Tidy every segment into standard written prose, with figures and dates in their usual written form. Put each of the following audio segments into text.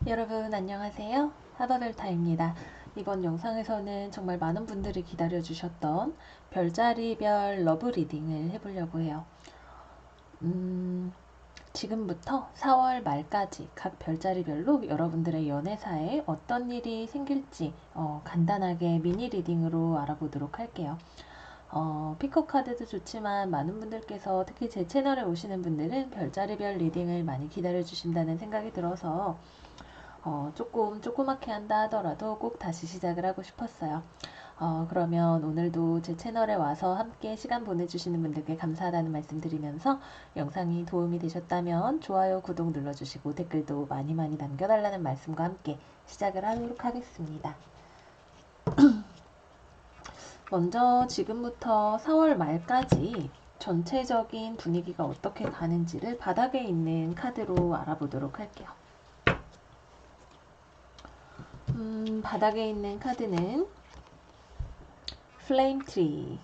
여러분 안녕하세요. 하버별타입니다. 이번 영상에서는 정말 많은 분들이 기다려주셨던 별자리별 러브 리딩을 해보려고 해요. 지금부터 4월 말까지 각 별자리별로 여러분들의 연애사에 어떤 일이 생길지 간단하게 미니 리딩으로 알아보도록 할게요. 피커 카드도 좋지만 많은 분들께서 특히 제 채널에 오시는 분들은 별자리별 리딩을 많이 기다려주신다는 생각이 들어서 조그맣게 한다 하더라도 꼭 다시 시작을 하고 싶었어요. 그러면 오늘도 제 채널에 와서 함께 시간 보내주시는 분들께 감사하다는 말씀 드리면서 영상이 도움이 되셨다면 좋아요, 구독 눌러주시고 댓글도 많이 많이 남겨달라는 말씀과 함께 시작을 하도록 하겠습니다. 먼저 지금부터 4월 말까지 전체적인 분위기가 어떻게 가는지를 바닥에 있는 카드로 알아보도록 할게요. 바닥에 있는 카드는 Flame Tree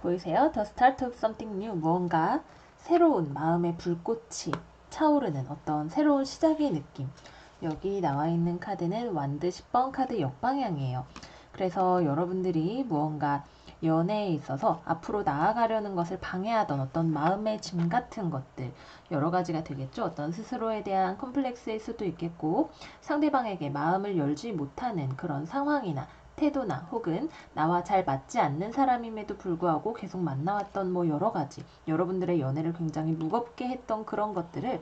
보이세요? The start of something new, 무언가 새로운 마음의 불꽃이 차오르는 어떤 새로운 시작의 느낌. 여기 나와 있는 카드는 완드 10번 카드 역방향이에요. 그래서 여러분들이 무언가 연애에 있어서 앞으로 나아가려는 것을 방해하던 어떤 마음의 짐 같은 것들 여러 가지가 되겠죠. 어떤 스스로에 대한 컴플렉스일 수도 있겠고 상대방에게 마음을 열지 못하는 그런 상황이나 태도나 혹은 나와 잘 맞지 않는 사람임에도 불구하고 계속 만나왔던 뭐 여러 가지 여러분들의 연애를 굉장히 무겁게 했던 그런 것들을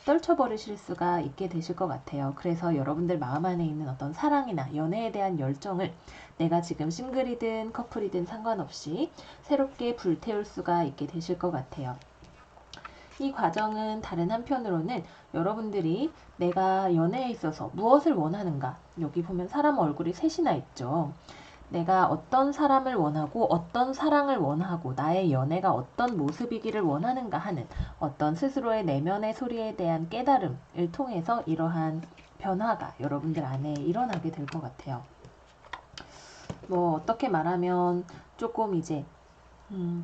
떨쳐버리실 수가 있게 되실 것 같아요. 그래서 여러분들 마음 안에 있는 어떤 사랑이나 연애에 대한 열정을 내가 지금 싱글이든 커플이든 상관없이 새롭게 불태울 수가 있게 되실 것 같아요. 이 과정은 다른 한편으로는 여러분들이 내가 연애에 있어서 무엇을 원하는가, 여기 보면 사람 얼굴이 셋이나 있죠. 내가 어떤 사람을 원하고 어떤 사랑을 원하고 나의 연애가 어떤 모습이기를 원하는가 하는 어떤 스스로의 내면의 소리에 대한 깨달음을 통해서 이러한 변화가 여러분들 안에 일어나게 될 것 같아요. 뭐 어떻게 말하면 조금 이제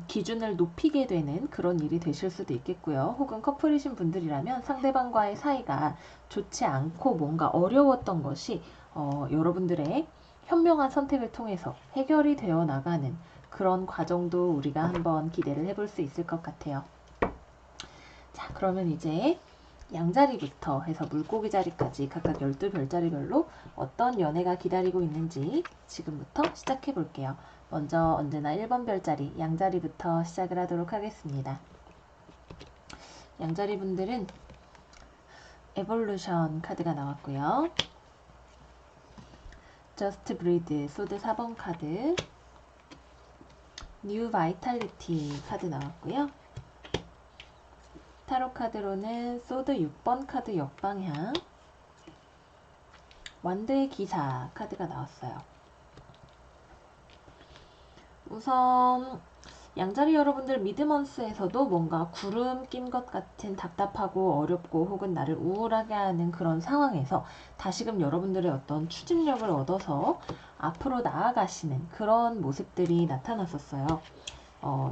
기준을 높이게 되는 그런 일이 되실 수도 있겠고요. 혹은 커플이신 분들이라면 상대방과의 사이가 좋지 않고 뭔가 어려웠던 것이 여러분들의 현명한 선택을 통해서 해결이 되어 나가는 그런 과정도 우리가 한번 기대를 해볼 수 있을 것 같아요. 자, 그러면 이제 양자리부터 해서 물고기 자리까지 각각 12별자리별로 어떤 연애가 기다리고 있는지 지금부터 시작해 볼게요. 먼저 언제나 1번 별자리 양자리부터 시작을 하도록 하겠습니다. 양자리 분들은 에볼루션 카드가 나왔고요. Just Breathe 소드 4번 카드, New Vitality 카드 나왔고요. 타로 카드로는 소드 6번 카드 역방향, 완드의 기사 카드가 나왔어요. 우선 양자리 여러분들 미드먼스에서도 뭔가 구름 낀 것 같은 답답하고 어렵고 혹은 나를 우울하게 하는 그런 상황에서 다시금 여러분들의 어떤 추진력을 얻어서 앞으로 나아가시는 그런 모습들이 나타났었어요.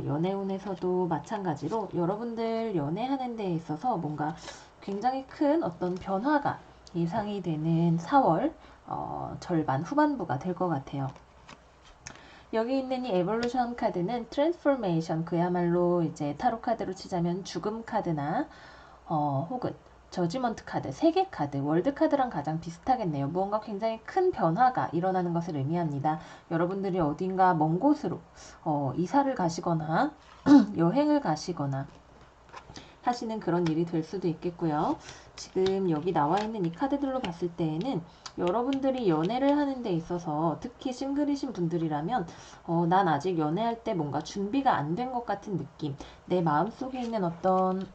연애운에서도 마찬가지로 여러분들 연애하는 데 있어서 뭔가 굉장히 큰 어떤 변화가 예상이 되는 4월 절반 후반부가 될 것 같아요. 여기 있는 이 에볼루션 카드는 트랜스포메이션, 그야말로 이제 타로 카드로 치자면 죽음 카드나 혹은 저지먼트 카드, 세계 카드, 월드 카드랑 가장 비슷하겠네요. 무언가 굉장히 큰 변화가 일어나는 것을 의미합니다. 여러분들이 어딘가 먼 곳으로 이사를 가시거나 여행을 가시거나 하시는 그런 일이 될 수도 있겠고요. 지금 여기 나와 있는 이 카드들로 봤을 때에는 여러분들이 연애를 하는 데 있어서 특히 싱글이신 분들이라면 난 아직 연애할 때 뭔가 준비가 안 된 것 같은 느낌, 내 마음속에 있는 어떤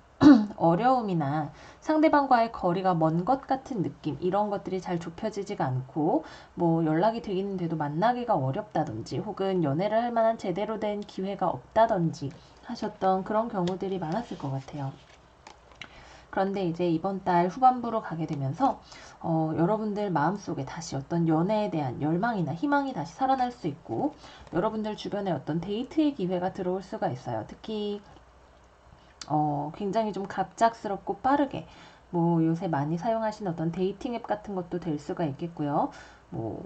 어려움이나 상대방과의 거리가 먼 것 같은 느낌, 이런 것들이 잘 좁혀지지가 않고 뭐 연락이 되기는데도 만나기가 어렵다든지 혹은 연애를 할 만한 제대로 된 기회가 없다든지 하셨던 그런 경우들이 많았을 것 같아요. 그런데 이제 이번 달 후반부로 가게 되면서 여러분들 마음속에 다시 어떤 연애에 대한 열망이나 희망이 다시 살아날 수 있고 여러분들 주변에 어떤 데이트의 기회가 들어올 수가 있어요. 특히 굉장히 좀 갑작스럽고 빠르게 뭐 요새 많이 사용하시는 어떤 데이팅 앱 같은 것도 될 수가 있겠고요. 뭐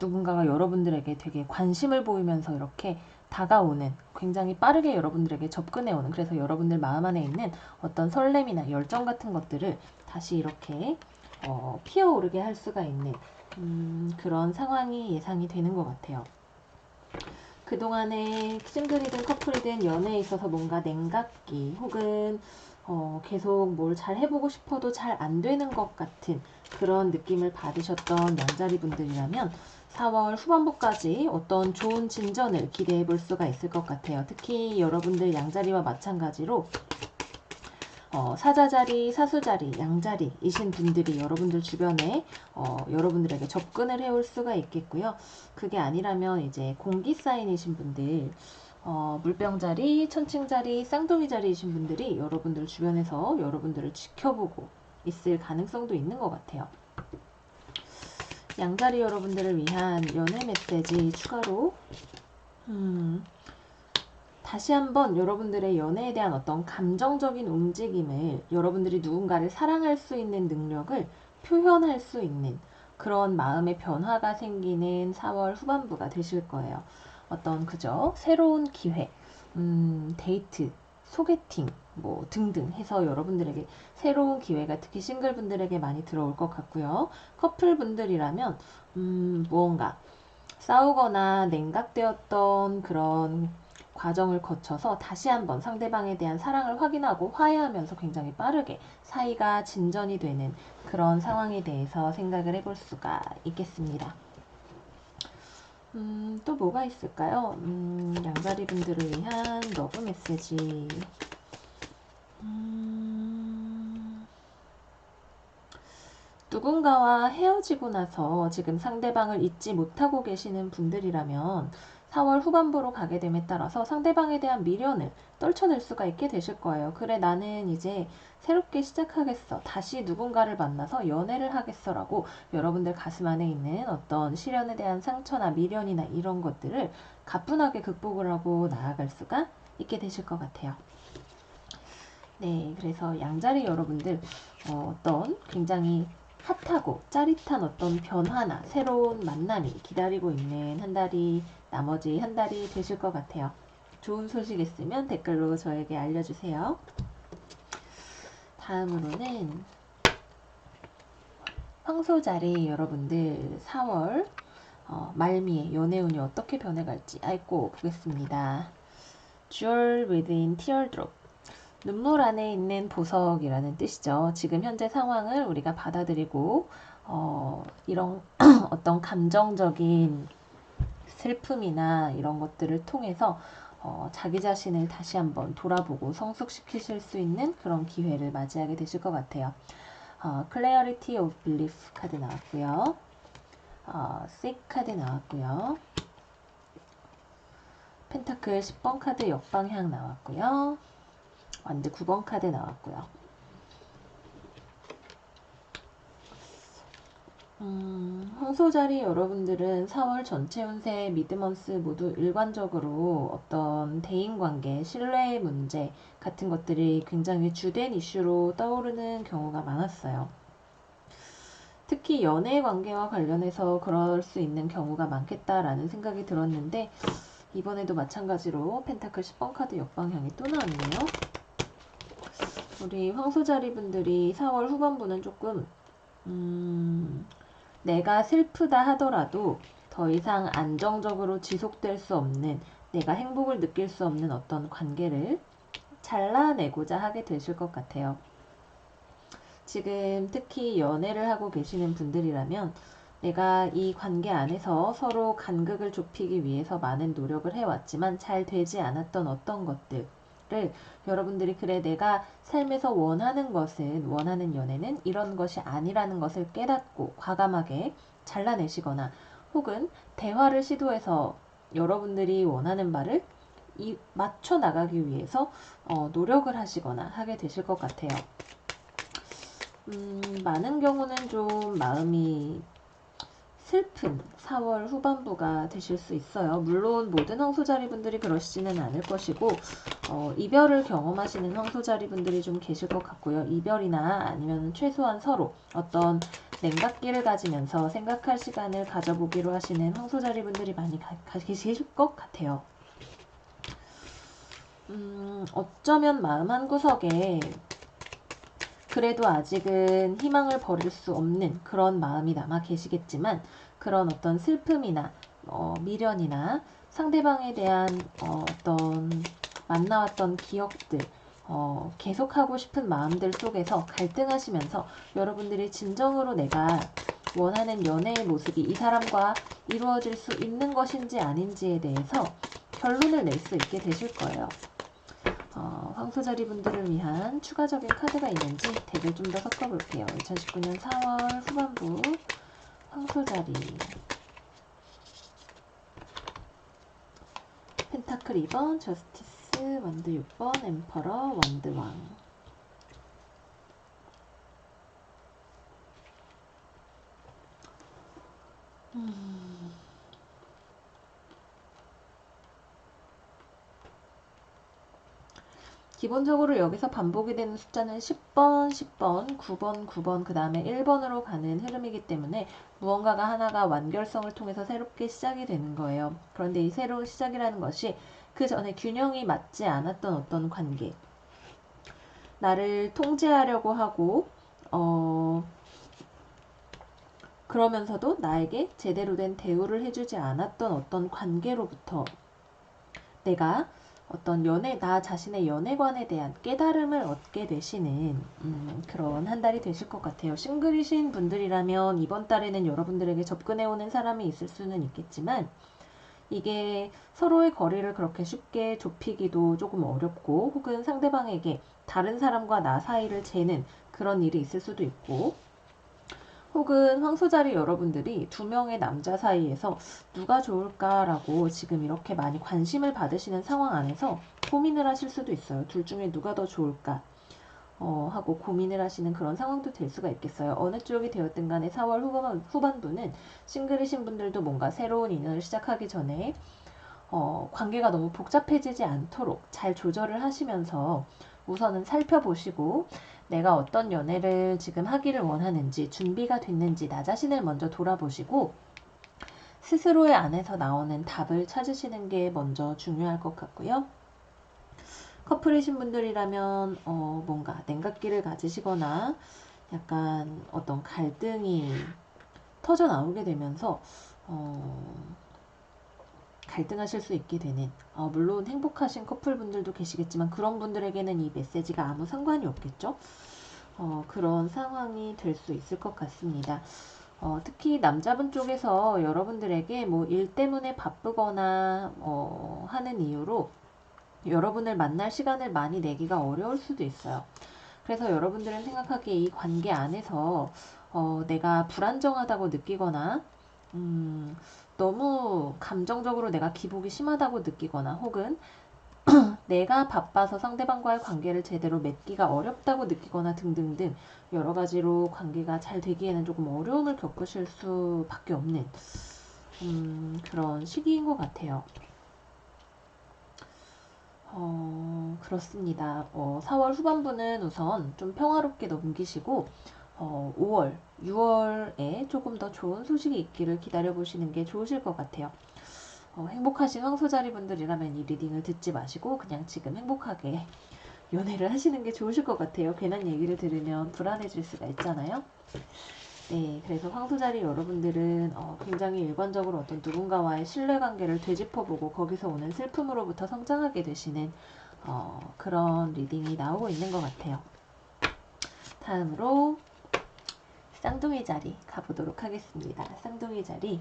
누군가가 여러분들에게 되게 관심을 보이면서 이렇게 다가오는, 굉장히 빠르게 여러분들에게 접근해오는, 그래서 여러분들 마음 안에 있는 어떤 설렘이나 열정 같은 것들을 다시 이렇게 피어오르게 할 수가 있는 그런 상황이 예상이 되는 것 같아요. 그동안에 싱글이든 커플이든 연애에 있어서 뭔가 냉각기 혹은 계속 뭘 잘 해보고 싶어도 잘 안 되는 것 같은 그런 느낌을 받으셨던 양자리 분들이라면 4월 후반부까지 어떤 좋은 진전을 기대해 볼 수가 있을 것 같아요. 특히 여러분들 양자리와 마찬가지로 사자자리, 사수자리, 양자리이신 분들이 여러분들 주변에 여러분들에게 접근을 해올 수가 있겠고요. 그게 아니라면 이제 공기사인이신 분들, 물병자리, 천칭자리, 쌍둥이자리이신 분들이 여러분들 주변에서 여러분들을 지켜보고 있을 가능성도 있는 것 같아요. 양자리 여러분들을 위한 연애 메시지 추가로 다시 한번 여러분들의 연애에 대한 어떤 감정적인 움직임을, 여러분들이 누군가를 사랑할 수 있는 능력을 표현할 수 있는 그런 마음의 변화가 생기는 4월 후반부가 되실 거예요. 어떤 새로운 기회, 데이트, 소개팅 뭐 등등 해서 여러분들에게 새로운 기회가 특히 싱글분들에게 많이 들어올 것 같고요. 커플분들이라면 무언가 싸우거나 냉각되었던 그런 과정을 거쳐서 다시 한번 상대방에 대한 사랑을 확인하고 화해하면서 굉장히 빠르게 사이가 진전이 되는 그런 상황에 대해서 생각을 해볼 수가 있겠습니다. 또 뭐가 있을까요? 양자리 분들을 위한 러브 메시지. 누군가와 헤어지고 나서 지금 상대방을 잊지 못하고 계시는 분들이라면 4월 후반부로 가게 됨에 따라서 상대방에 대한 미련을 떨쳐낼 수가 있게 되실 거예요. 그래, 나는 이제 새롭게 시작하겠어. 다시 누군가를 만나서 연애를 하겠어. 라고 여러분들 가슴 안에 있는 어떤 시련에 대한 상처나 미련이나 이런 것들을 가뿐하게 극복을 하고 나아갈 수가 있게 되실 것 같아요. 네, 그래서 양자리 여러분들 어떤 굉장히 핫하고 짜릿한 어떤 변화나 새로운 만남이 기다리고 있는 나머지 한 달이 되실 것 같아요. 좋은 소식 있으면 댓글로 저에게 알려주세요. 다음으로는 황소자리 여러분들 4월 말미에 연애운이 어떻게 변해갈지 알고 보겠습니다. Jewel within teardrop, 눈물 안에 있는 보석이라는 뜻이죠. 지금 현재 상황을 우리가 받아들이고 이런 어떤 감정적인 슬픔이나 이런 것들을 통해서 자기 자신을 다시 한번 돌아보고 성숙시키실 수 있는 그런 기회를 맞이하게 되실 것 같아요. Clarity of Belief 카드 나왔고요. Sick 카드 나왔고요. 펜타클 10번 카드 역방향 나왔고요. 완드 9번 카드 나왔고요. 황소자리 여러분들은 4월 전체 운세 미드먼스 모두 일관적으로 어떤 대인관계, 신뢰의 문제 같은 것들이 굉장히 주된 이슈로 떠오르는 경우가 많았어요. 특히 연애 관계와 관련해서 그럴 수 있는 경우가 많겠다라는 생각이 들었는데, 이번에도 마찬가지로 펜타클 10번 카드 역방향이 또 나왔네요. 우리 황소자리 분들이 4월 후반부는 조금 내가 슬프다 하더라도 더 이상 안정적으로 지속될 수 없는, 내가 행복을 느낄 수 없는 어떤 관계를 잘라내고자 하게 되실 것 같아요. 지금 특히 연애를 하고 계시는 분들이라면 내가 이 관계 안에서 서로 간극을 좁히기 위해서 많은 노력을 해왔지만 잘 되지 않았던 어떤 것들을 여러분들이, 그래, 내가 삶에서 원하는 연애는 이런 것이 아니라는 것을 깨닫고 과감하게 잘라내시거나, 혹은 대화를 시도해서 여러분들이 원하는 바를 맞춰 나가기 위해서 노력을 하시거나 하게 되실 것 같아요. 많은 경우는 좀 마음이 슬픈 4월 후반부가 되실 수 있어요. 물론 모든 황소자리 분들이 그러시지는 않을 것이고, 이별을 경험하시는 황소자리 분들이 좀 계실 것 같고요. 이별이나 아니면 최소한 서로 어떤 냉각기를 가지면서 생각할 시간을 가져보기로 하시는 황소자리 분들이 많이 계실 것 같아요. 어쩌면 마음 한구석에 그래도 아직은 희망을 버릴 수 없는 그런 마음이 남아 계시겠지만, 그런 어떤 슬픔이나 미련이나 상대방에 대한 어떤 만나왔던 기억들, 계속하고 싶은 마음들 속에서 갈등하시면서 여러분들이 진정으로 내가 원하는 연애의 모습이 이 사람과 이루어질 수 있는 것인지 아닌지에 대해서 결론을 낼 수 있게 되실 거예요. 황소자리 분들을 위한 추가적인 카드가 있는지 덱을 좀 더 섞어볼게요. 2019년 4월 후반부 황소자리, 펜타클 2번, 저스티스, 원드 6번, 엠퍼러, 원드왕. 기본적으로 여기서 반복이 되는 숫자는 10번, 10번, 9번, 9번, 그 다음에 1번으로 가는 흐름이기 때문에 무언가가 하나가 완결성을 통해서 새롭게 시작이 되는 거예요. 그런데 이 새로운 시작이라는 것이 그 전에 균형이 맞지 않았던 어떤 관계, 나를 통제하려고 하고 그러면서도 나에게 제대로 된 대우를 해주지 않았던 어떤 관계로부터 내가 어떤 나 자신의 연애관에 대한 깨달음을 얻게 되시는 그런 한 달이 되실 것 같아요. 싱글이신 분들이라면 이번 달에는 여러분들에게 접근해오는 사람이 있을 수는 있겠지만, 이게 서로의 거리를 그렇게 쉽게 좁히기도 조금 어렵고, 혹은 상대방에게 다른 사람과 나 사이를 재는 그런 일이 있을 수도 있고, 혹은 황소자리 여러분들이 두 명의 남자 사이에서 누가 좋을까라고 지금 이렇게 많이 관심을 받으시는 상황 안에서 고민을 하실 수도 있어요. 둘 중에 누가 더 좋을까 하고 고민을 하시는 그런 상황도 될 수가 있겠어요. 어느 쪽이 되었든 간에 4월 후반부는 싱글이신 분들도 뭔가 새로운 인연을 시작하기 전에 관계가 너무 복잡해지지 않도록 잘 조절을 하시면서 우선은 살펴보시고, 내가 어떤 연애를 지금 하기를 원하는지, 준비가 됐는지 나 자신을 먼저 돌아보시고 스스로의 안에서 나오는 답을 찾으시는 게 먼저 중요할 것 같고요. 커플이신 분들이라면 뭔가 냉각기를 가지시거나 약간 어떤 갈등이 터져 나오게 되면서 갈등하실 수 있게 되는, 물론 행복하신 커플분들도 계시겠지만 그런 분들에게는 이 메시지가 아무 상관이 없겠죠. 그런 상황이 될 수 있을 것 같습니다. 특히 남자분 쪽에서 여러분들에게 뭐 일 때문에 바쁘거나 하는 이유로 여러분을 만날 시간을 많이 내기가 어려울 수도 있어요. 그래서 여러분들은 생각하기에 이 관계 안에서 내가 불안정하다고 느끼거나 너무 감정적으로 내가 기복이 심하다고 느끼거나, 혹은 내가 바빠서 상대방과의 관계를 제대로 맺기가 어렵다고 느끼거나 등등등 여러 가지로 관계가 잘 되기에는 조금 어려움을 겪으실 수밖에 없는 그런 시기인 것 같아요. 그렇습니다. 4월 후반부는 우선 좀 평화롭게 넘기시고 5월, 6월에 조금 더 좋은 소식이 있기를 기다려보시는 게 좋으실 것 같아요. 행복하신 황소자리 분들이라면 이 리딩을 듣지 마시고 그냥 지금 행복하게 연애를 하시는 게 좋으실 것 같아요. 괜한 얘기를 들으면 불안해질 수가 있잖아요. 네, 그래서 황소자리 여러분들은 굉장히 일관적으로 어떤 누군가와의 신뢰관계를 되짚어보고 거기서 오는 슬픔으로부터 성장하게 되시는 그런 리딩이 나오고 있는 것 같아요. 다음으로 쌍둥이 자리 가보도록 하겠습니다. 쌍둥이 자리,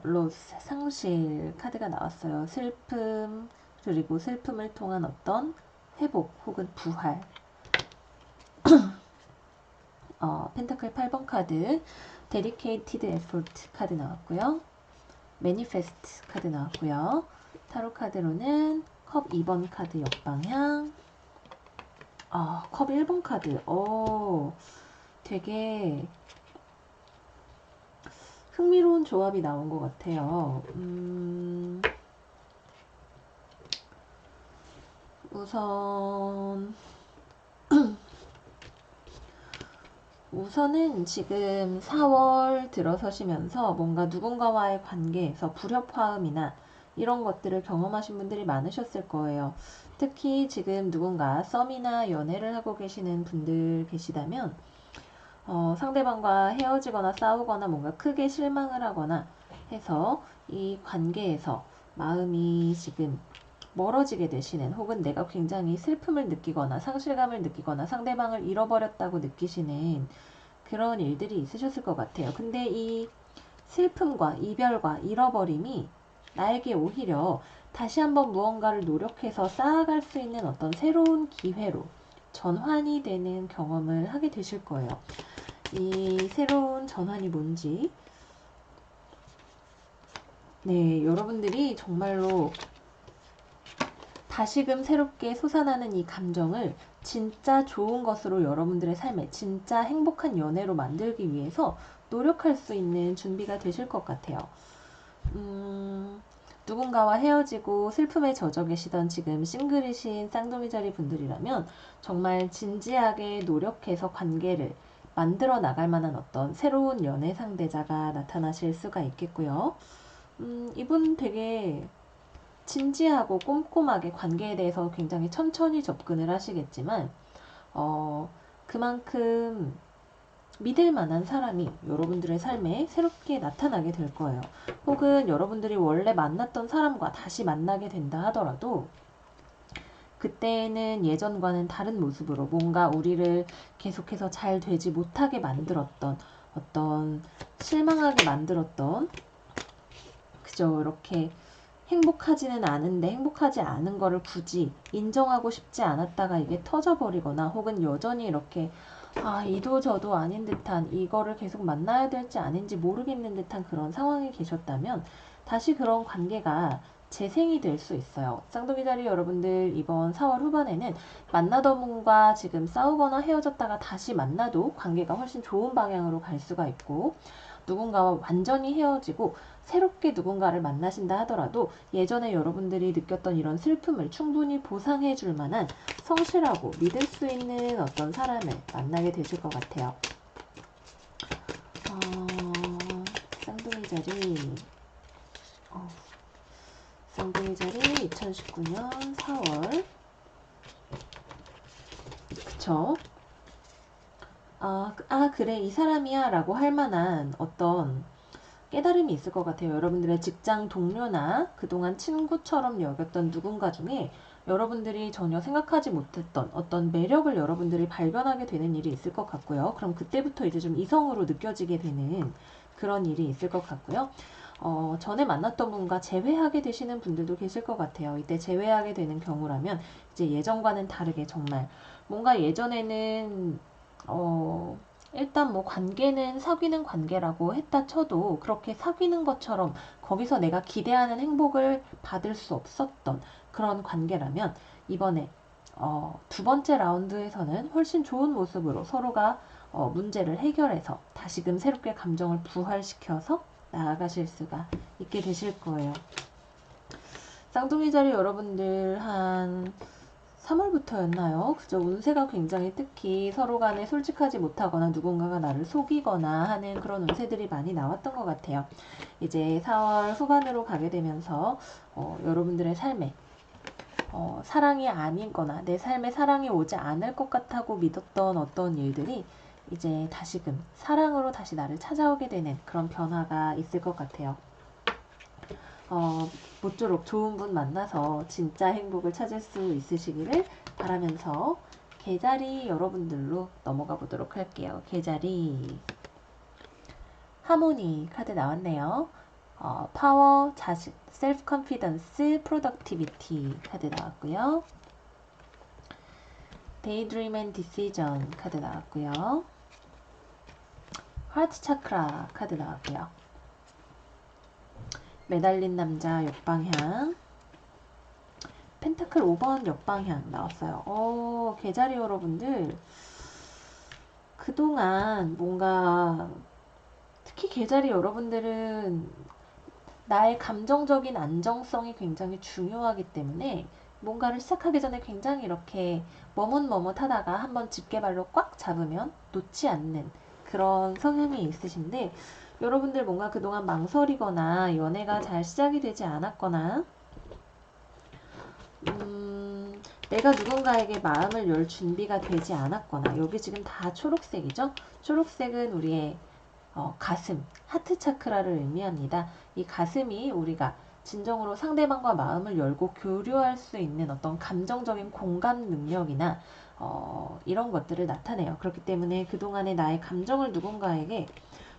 로스, 상실 카드가 나왔어요. 슬픔, 그리고 슬픔을 통한 어떤 회복 혹은 부활. 펜타클 8번 카드, 데디케이티드 에포트 카드 나왔고요. 매니페스트 카드 나왔고요. 타로 카드로는 컵 2번 카드 역방향, 컵 1번 카드. 되게 흥미로운 조합이 나온 것 같아요. 우선은 지금 4월 들어서시면서 뭔가 누군가와의 관계에서 불협화음이나 이런 것들을 경험하신 분들이 많으셨을 거예요. 특히 지금 누군가 썸이나 연애를 하고 계시는 분들 계시다면 상대방과 헤어지거나 싸우거나 뭔가 크게 실망을 하거나 해서 이 관계에서 마음이 지금 멀어지게 되시는, 혹은 내가 굉장히 슬픔을 느끼거나 상실감을 느끼거나 상대방을 잃어버렸다고 느끼시는 그런 일들이 있으셨을 것 같아요. 근데 이 슬픔과 이별과 잃어버림이 나에게 오히려 다시 한번 무언가를 노력해서 쌓아갈 수 있는 어떤 새로운 기회로 전환이 되는 경험을 하게 되실 거예요. 이 새로운 전환이 뭔지, 네, 여러분들이 정말로 다시금 새롭게 솟아나는 이 감정을 진짜 좋은 것으로 여러분들의 삶에 진짜 행복한 연애로 만들기 위해서 노력할 수 있는 준비가 되실 것 같아요. 누군가와 헤어지고 슬픔에 젖어 계시던 지금 싱글이신 쌍둥이자리 분들이라면 정말 진지하게 노력해서 관계를 만들어 나갈 만한 어떤 새로운 연애 상대자가 나타나실 수가 있겠고요. 이분 되게 진지하고 꼼꼼하게 관계에 대해서 굉장히 천천히 접근을 하시겠지만, 그만큼 믿을 만한 사람이 여러분들의 삶에 새롭게 나타나게 될 거예요. 혹은 여러분들이 원래 만났던 사람과 다시 만나게 된다 하더라도 그때는 예전과는 다른 모습으로 뭔가 우리를 계속해서 잘 되지 못하게 만들었던, 어떤 실망하게 만들었던, 그저 이렇게 행복하지는 않은데 행복하지 않은 거를 굳이 인정하고 싶지 않았다가 이게 터져버리거나, 혹은 여전히 이렇게 이도 저도 아닌 듯한, 이거를 계속 만나야 될지 아닌지 모르겠는 듯한 그런 상황에 계셨다면 다시 그런 관계가 재생이 될 수 있어요. 쌍둥이 자리 여러분들, 이번 4월 후반에는 만나던 분과 지금 싸우거나 헤어졌다가 다시 만나도 관계가 훨씬 좋은 방향으로 갈 수가 있고, 누군가와 완전히 헤어지고 새롭게 누군가를 만나신다 하더라도 예전에 여러분들이 느꼈던 이런 슬픔을 충분히 보상해 줄 만한 성실하고 믿을 수 있는 어떤 사람을 만나게 되실 것 같아요. 쌍둥이 자리, 쌍둥이 자리 2019년 4월, 그쵸? 그래, 이 사람이야 라고 할 만한 어떤 깨달음이 있을 것 같아요. 여러분들의 직장 동료나 그동안 친구처럼 여겼던 누군가 중에 여러분들이 전혀 생각하지 못했던 어떤 매력을 여러분들이 발견하게 되는 일이 있을 것 같고요. 그럼 그때부터 이제 좀 이성으로 느껴지게 되는 그런 일이 있을 것 같고요. 전에 만났던 분과 재회하게 되시는 분들도 계실 것 같아요. 이때 재회하게 되는 경우라면 이제 예전과는 다르게 정말 뭔가 예전에는 일단 뭐 관계는 사귀는 관계라고 했다 쳐도 그렇게 사귀는 것처럼 거기서 내가 기대하는 행복을 받을 수 없었던 그런 관계라면 이번에 두 번째 라운드에서는 훨씬 좋은 모습으로 서로가 문제를 해결해서 다시금 새롭게 감정을 부활시켜서 나아가실 수가 있게 되실 거예요. 쌍둥이 자리 여러분들 한 3월부터였나요? 그죠? 운세가 굉장히, 특히 서로 간에 솔직하지 못하거나 누군가가 나를 속이거나 하는 그런 운세들이 많이 나왔던 것 같아요. 이제 4월 후반으로 가게 되면서 여러분들의 삶에 사랑이 아니거나 내 삶에 사랑이 오지 않을 것 같다고 믿었던 어떤 일들이 이제 다시금 사랑으로 다시 나를 찾아오게 되는 그런 변화가 있을 것 같아요. 모쪼록 좋은 분 만나서 진짜 행복을 찾을 수 있으시기를 바라면서 개자리 여러분들로 넘어가 보도록 할게요. 개자리 하모니 카드 나왔네요. 파워, 자신, 셀프 컨피던스, 프로덕티비티 카드 나왔고요. 데이드림 앤 디시전 카드 나왔고요. 하트 차크라 카드 나왔고요. 매달린 남자 역방향, 펜타클 5번 역방향 나왔어요. 개자리 여러분들 그동안 뭔가, 특히 개자리 여러분들은 나의 감정적인 안정성이 굉장히 중요하기 때문에 뭔가를 시작하기 전에 굉장히 이렇게 머뭇머뭇하다가 한번 집게발로 꽉 잡으면 놓지 않는 그런 성향이 있으신데, 여러분들 뭔가 그동안 망설이거나 연애가 잘 시작이 되지 않았거나 내가 누군가에게 마음을 열 준비가 되지 않았거나, 여기 지금 다 초록색이죠? 초록색은 우리의 가슴, 하트 차크라를 의미합니다. 이 가슴이 우리가 진정으로 상대방과 마음을 열고 교류할 수 있는 어떤 감정적인 공감 능력이나 이런 것들을 나타내요. 그렇기 때문에 그동안의 나의 감정을 누군가에게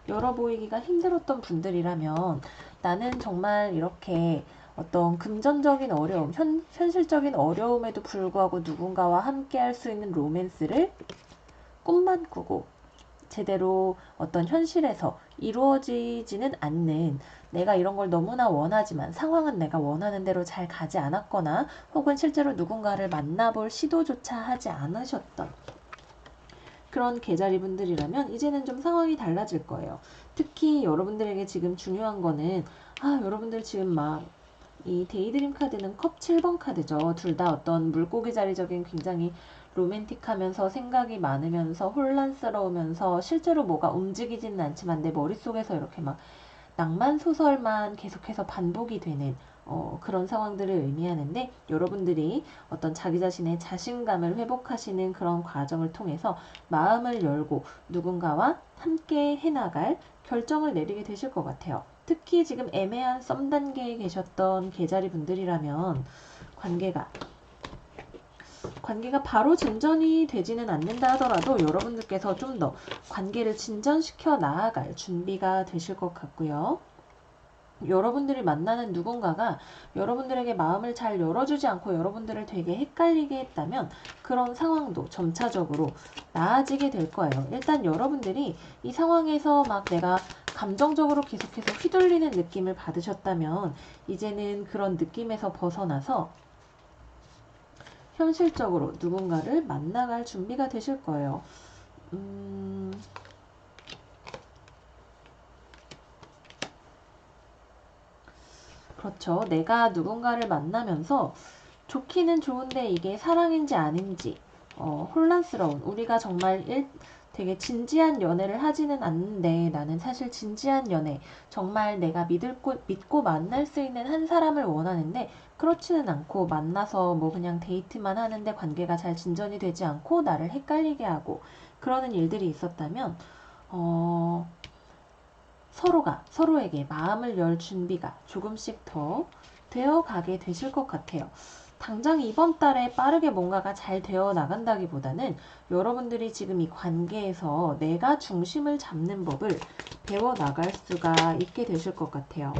열어보이기가 힘들었던 분들이라면, 나는 정말 이렇게 어떤 금전적인 어려움, 현실적인 어려움에도 불구하고 누군가와 함께 할 수 있는 로맨스를 꿈만 꾸고 제대로 어떤 현실에서 이루어지지는 않는, 내가 이런 걸 너무나 원하지만 상황은 내가 원하는 대로 잘 가지 않았거나 혹은 실제로 누군가를 만나볼 시도조차 하지 않으셨던 그런 계자리 분들이라면 이제는 좀 상황이 달라질 거예요. 특히 여러분들에게 지금 중요한 거는, 여러분들 지금 막 이 데이드림 카드는 컵 7번 카드죠. 둘 다 어떤 물고기 자리적인 굉장히 로맨틱하면서 생각이 많으면서 혼란스러우면서 실제로 뭐가 움직이지는 않지만 내 머릿속에서 이렇게 막 낭만 소설만 계속해서 반복이 되는 그런 상황들을 의미하는데, 여러분들이 어떤 자기 자신의 자신감을 회복하시는 그런 과정을 통해서 마음을 열고 누군가와 함께 해나갈 결정을 내리게 되실 것 같아요. 특히 지금 애매한 썸 단계에 계셨던 계자리 분들이라면 관계가 바로 진전이 되지는 않는다 하더라도 여러분들께서 좀 더 관계를 진전시켜 나아갈 준비가 되실 것 같고요. 여러분들이 만나는 누군가가 여러분들에게 마음을 잘 열어주지 않고 여러분들을 되게 헷갈리게 했다면 그런 상황도 점차적으로 나아지게 될 거예요. 일단 여러분들이 이 상황에서 막 내가 감정적으로 계속해서 휘둘리는 느낌을 받으셨다면 이제는 그런 느낌에서 벗어나서 현실적으로 누군가를 만나갈 준비가 되실 거예요. 그렇죠. 내가 누군가를 만나면서 좋기는 좋은데 이게 사랑인지 아닌지 혼란스러운, 우리가 정말 되게 진지한 연애를 하지는 않는데 나는 사실 진지한 연애, 정말 내가 믿고 만날 수 있는 한 사람을 원하는데 그렇지는 않고 만나서 뭐 그냥 데이트만 하는데 관계가 잘 진전이 되지 않고 나를 헷갈리게 하고 그러는 일들이 있었다면 서로가 서로에게 마음을 열 준비가 조금씩 더 되어 가게 되실 것 같아요. 당장 이번 달에 빠르게 뭔가가 잘 되어 나간다기보다는 여러분들이 지금 이 관계에서 내가 중심을 잡는 법을 배워 나갈 수가 있게 되실 것 같아요.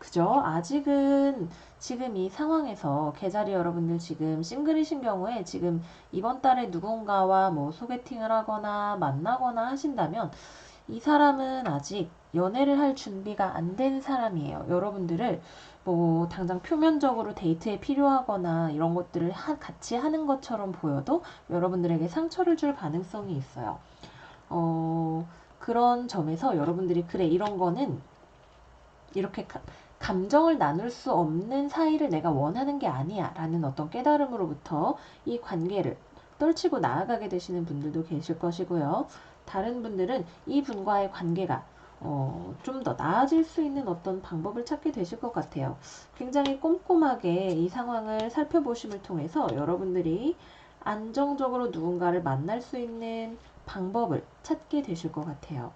그죠? 아직은 지금 이 상황에서 계자리 여러분들 지금 싱글이신 경우에 지금 이번 달에 누군가와 뭐 소개팅을 하거나 만나거나 하신다면 이 사람은 아직 연애를 할 준비가 안 된 사람이에요. 여러분들을 뭐 당장 표면적으로 데이트에 필요하거나 이런 것들을 같이 하는 것처럼 보여도 여러분들에게 상처를 줄 가능성이 있어요. 그런 점에서 여러분들이 그래, 이런 거는 이렇게 감정을 나눌 수 없는 사이를 내가 원하는 게 아니야 라는 어떤 깨달음으로부터 이 관계를 떨치고 나아가게 되시는 분들도 계실 것이고요. 다른 분들은 이 분과의 관계가 좀 더 나아질 수 있는 어떤 방법을 찾게 되실 것 같아요. 굉장히 꼼꼼하게 이 상황을 살펴보심을 통해서 여러분들이 안정적으로 누군가를 만날 수 있는 방법을 찾게 되실 것 같아요.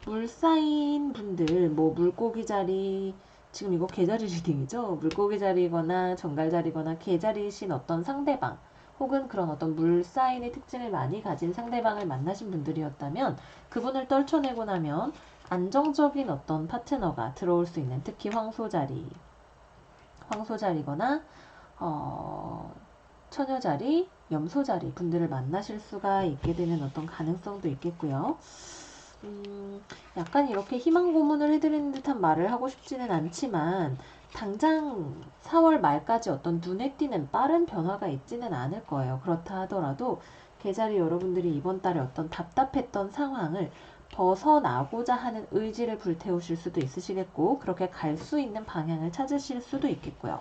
물사인 분들, 뭐 물고기 자리, 지금 이거 개자리 리딩이죠? 물고기 자리거나 정갈 자리거나 개자리이신 어떤 상대방, 혹은 그런 어떤 물사인의 특징을 많이 가진 상대방을 만나신 분들이었다면 그분을 떨쳐내고 나면 안정적인 어떤 파트너가 들어올 수 있는, 특히 황소자리거나 처녀자리, 염소자리 분들을 만나실 수가 있게 되는 어떤 가능성도 있겠고요. 약간 이렇게 희망 고문을 해드리는 듯한 말을 하고 싶지는 않지만 당장 4월 말까지 어떤 눈에 띄는 빠른 변화가 있지는 않을 거예요. 그렇다 하더라도 계자리 여러분들이 이번 달에 어떤 답답했던 상황을 벗어나고자 하는 의지를 불태우실 수도 있으시겠고, 그렇게 갈 수 있는 방향을 찾으실 수도 있겠고요.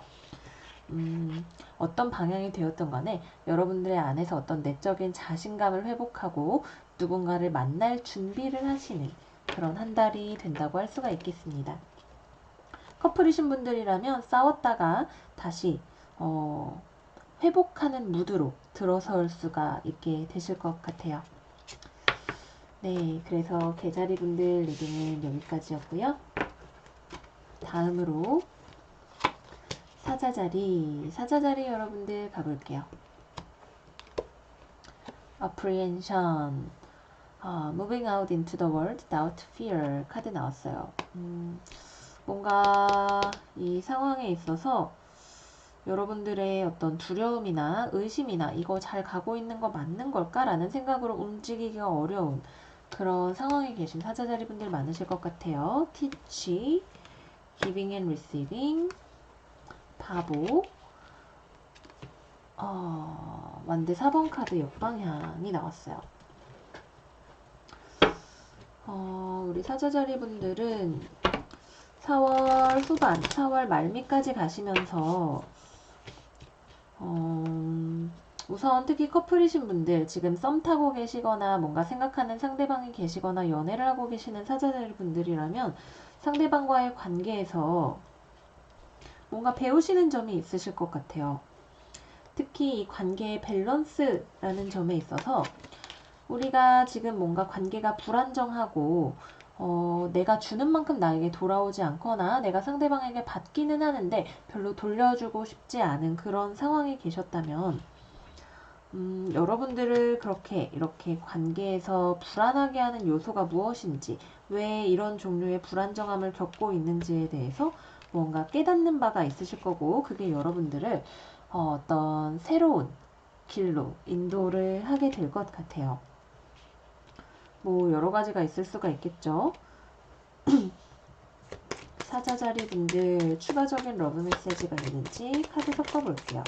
어떤 방향이 되었던 간에 여러분들의 안에서 어떤 내적인 자신감을 회복하고 누군가를 만날 준비를 하시는 그런 한 달이 된다고 할 수가 있겠습니다. 커플이신 분들이라면 싸웠다가 다시 회복하는 무드로 들어설 수가 있게 되실 것 같아요. 네, 그래서 개자리 분들 리딩은 여기까지였고요. 다음으로 사자자리 여러분들 가볼게요. Apprehension, Moving out into the world without fear 카드 나왔어요. 뭔가 이 상황에 있어서 여러분들의 어떤 두려움이나 의심이나 이거 잘 가고 있는 거 맞는 걸까? 라는 생각으로 움직이기가 어려운 그런 상황에 계신 사자자리 분들 많으실 것 같아요. Teach, Giving and Receiving, 바보, 완드 4번 카드 역방향이 나왔어요. 우리 사자자리 분들은 4월 후반, 4월 말미까지 가시면서 우선 특히 커플이신 분들, 지금 썸 타고 계시거나 뭔가 생각하는 상대방이 계시거나 연애를 하고 계시는 사자자리 분들이라면 상대방과의 관계에서 뭔가 배우시는 점이 있으실 것 같아요. 특히 이 관계의 밸런스라는 점에 있어서 우리가 지금 뭔가 관계가 불안정하고 내가 주는 만큼 나에게 돌아오지 않거나 내가 상대방에게 받기는 하는데 별로 돌려주고 싶지 않은 그런 상황에 계셨다면 여러분들을 이렇게 관계에서 불안하게 하는 요소가 무엇인지, 왜 이런 종류의 불안정함을 겪고 있는지에 대해서 뭔가 깨닫는 바가 있으실 거고, 그게 여러분들을 어떤 새로운 길로 인도를 하게 될 것 같아요. 뭐 여러 가지가 있을 수가 있겠죠. 사자자리 분들 추가적인 러브 메시지가 있는지 카드 섞어볼게요.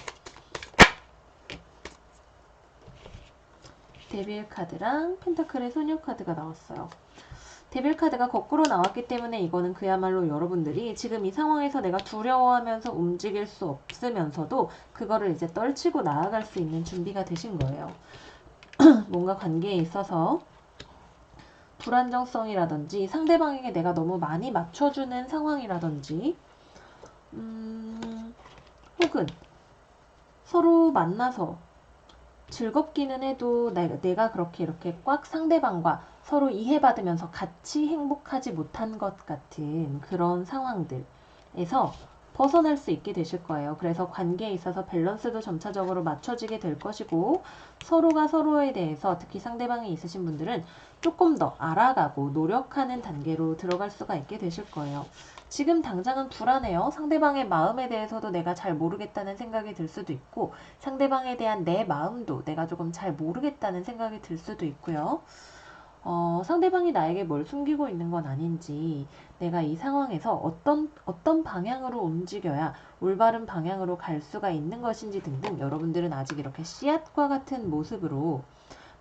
데빌 카드랑 펜타클의 소녀 카드가 나왔어요. 데빌 카드가 거꾸로 나왔기 때문에 이거는 그야말로 여러분들이 지금 이 상황에서 내가 두려워하면서 움직일 수 없으면서도 그거를 이제 떨치고 나아갈 수 있는 준비가 되신 거예요. 뭔가 관계에 있어서 불안정성이라든지 상대방에게 내가 너무 많이 맞춰주는 상황이라든지 혹은 서로 만나서 즐겁기는 해도 내가 그렇게 이렇게 꽉 상대방과 서로 이해받으면서 같이 행복하지 못한 것 같은 그런 상황들에서 벗어날 수 있게 되실 거예요. 그래서 관계에 있어서 밸런스도 점차적으로 맞춰지게 될 것이고, 서로가 서로에 대해서 특히 상대방이 있으신 분들은 조금 더 알아가고 노력하는 단계로 들어갈 수가 있게 되실 거예요. 지금 당장은 불안해요. 상대방의 마음에 대해서도 내가 잘 모르겠다는 생각이 들 수도 있고, 상대방에 대한 내 마음도 내가 조금 잘 모르겠다는 생각이 들 수도 있고요. 상대방이 나에게 뭘 숨기고 있는 건 아닌지, 내가 이 상황에서 어떤 방향으로 움직여야 올바른 방향으로 갈 수가 있는 것인지 등등, 여러분들은 아직 이렇게 씨앗과 같은 모습으로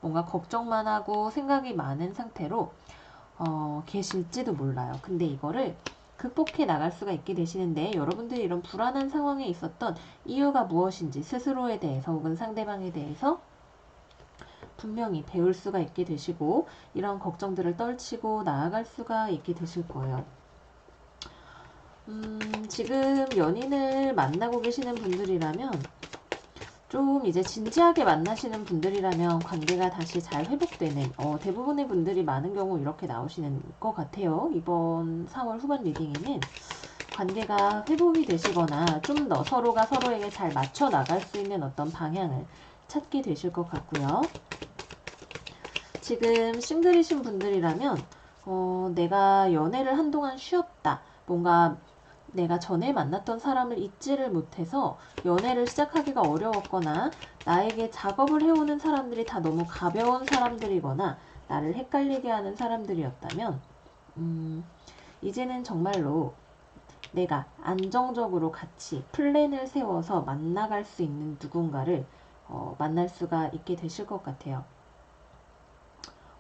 뭔가 걱정만 하고 생각이 많은 상태로 계실지도 몰라요. 근데 이거를 극복해 나갈 수가 있게 되시는데, 여러분들이 이런 불안한 상황에 있었던 이유가 무엇인지 스스로에 대해서 혹은 상대방에 대해서 분명히 배울 수가 있게 되시고, 이런 걱정들을 떨치고 나아갈 수가 있게 되실 거예요. 지금 연인을 만나고 계시는 분들이라면, 좀 이제 진지하게 만나시는 분들이라면 관계가 다시 잘 회복되는, 대부분의 분들이 많은 경우 이렇게 나오시는 것 같아요. 이번 4월 후반 리딩에는 관계가 회복이 되시거나 좀 더 서로가 서로에게 잘 맞춰 나갈 수 있는 어떤 방향을 찾게 되실 것 같고요. 지금 싱글이신 분들이라면 내가 연애를 한동안 쉬었다. 뭔가 내가 전에 만났던 사람을 잊지를 못해서 연애를 시작하기가 어려웠거나, 나에게 작업을 해오는 사람들이 다 너무 가벼운 사람들이거나 나를 헷갈리게 하는 사람들이었다면 이제는 정말로 내가 안정적으로 같이 플랜을 세워서 만나갈 수 있는 누군가를 만날 수가 있게 되실 것 같아요.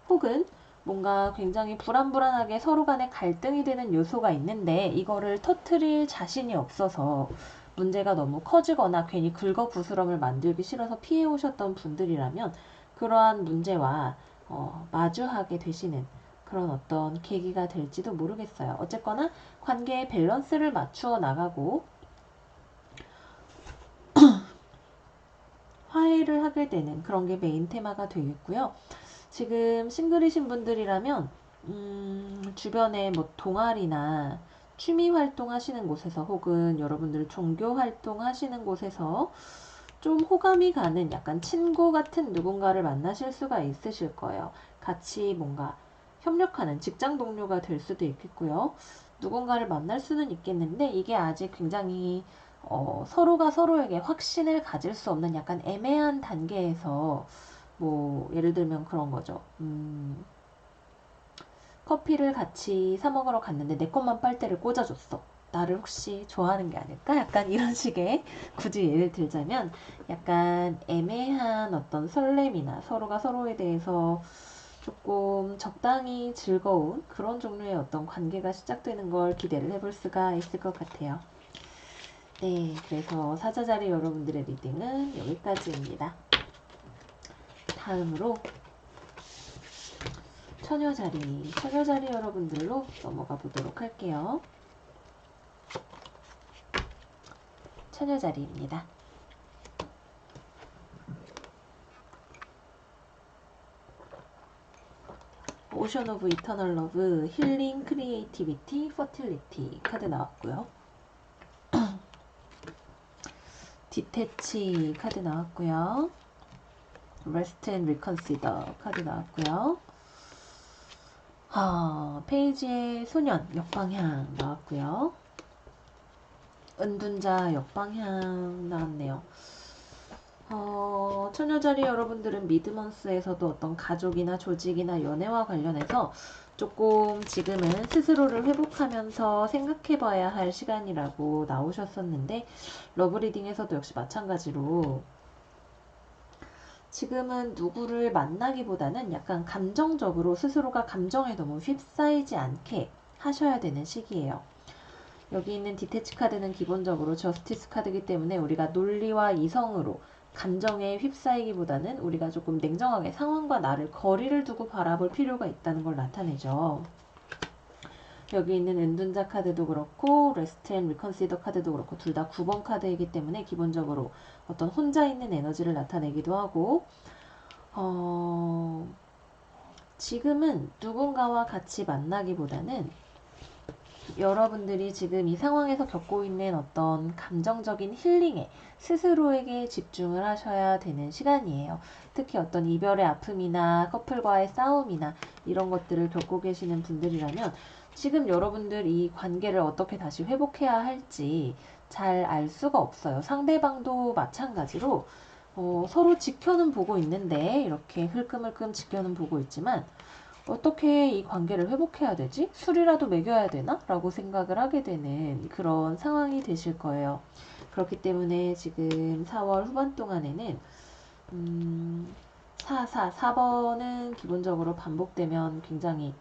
혹은 뭔가 굉장히 불안불안하게 서로 간에 갈등이 되는 요소가 있는데 이거를 터트릴 자신이 없어서 문제가 너무 커지거나 괜히 긁어부스럼을 만들기 싫어서 피해 오셨던 분들이라면 그러한 문제와 마주하게 되시는 그런 어떤 계기가 될지도 모르겠어요. 어쨌거나 관계의 밸런스를 맞추어 나가고 화해를 하게 되는 그런 게 메인 테마가 되겠고요. 지금 싱글이신 분들이라면 주변에 뭐 동아리나 취미 활동하시는 곳에서 혹은 여러분들 종교 활동하시는 곳에서 좀 호감이 가는 약간 친구 같은 누군가를 만나실 수가 있으실 거예요. 같이 뭔가 협력하는 직장 동료가 될 수도 있겠고요. 누군가를 만날 수는 있겠는데 이게 아직 굉장히 서로가 서로에게 확신을 가질 수 없는 약간 애매한 단계에서 뭐 예를 들면 그런 거죠. 커피를 같이 사 먹으러 갔는데 내 것만 빨대를 꽂아줬어. 나를 혹시 좋아하는 게 아닐까? 약간 이런 식의 굳이 예를 들자면 약간 애매한 어떤 설렘이나 서로가 서로에 대해서 조금 적당히 즐거운 그런 종류의 어떤 관계가 시작되는 걸 기대를 해볼 수가 있을 것 같아요. 네, 그래서 사자자리 여러분들의 리딩은 여기까지입니다. 다음으로 처녀자리 여러분들로 넘어가 보도록 할게요. 처녀자리입니다. 오션 오브 이터널 러브, 힐링, 크리에이티비티, 퍼틸리티 카드 나왔고요. 디태치 카드 나왔고요. 레스트 앤 리컨시더 카드 나왔고요. 페이지의 소년 역방향 나왔고요. 은둔자 역방향 나왔네요. 처녀자리 여러분들은 미드먼스에서도 어떤 가족이나 조직이나 연애와 관련해서 조금 지금은 스스로를 회복하면서 생각해봐야 할 시간이라고 나오셨었는데 러브리딩에서도 역시 마찬가지로 지금은 누구를 만나기보다는 약간 감정적으로 스스로가 감정에 너무 휩싸이지 않게 하셔야 되는 시기예요. 여기 있는 디태치 카드는 기본적으로 저스티스 카드이기 때문에 우리가 논리와 이성으로 감정에 휩싸이기보다는 우리가 조금 냉정하게 상황과 나를 거리를 두고 바라볼 필요가 있다는 걸 나타내죠. 여기 있는 은둔자 카드도 그렇고 레스트 앤 리컨시더 카드도 그렇고 둘 다 9번 카드이기 때문에 기본적으로 어떤 혼자 있는 에너지를 나타내기도 하고 지금은 누군가와 같이 만나기보다는 여러분들이 지금 이 상황에서 겪고 있는 어떤 감정적인 힐링에 스스로에게 집중을 하셔야 되는 시간이에요. 특히 어떤 이별의 아픔이나 커플과의 싸움이나 이런 것들을 겪고 계시는 분들이라면 지금 여러분들 이 관계를 어떻게 다시 회복해야 할지 잘 알 수가 없어요. 상대방도 마찬가지로 서로 지켜는 보고 있는데 이렇게 흘끔흘끔 지켜는 보고 있지만 어떻게 이 관계를 회복해야 되지? 술이라도 먹여야 되나? 라고 생각을 하게 되는 그런 상황이 되실 거예요. 그렇기 때문에 지금 4월 후반 동안에는 4번은 기본적으로 반복되면 굉장히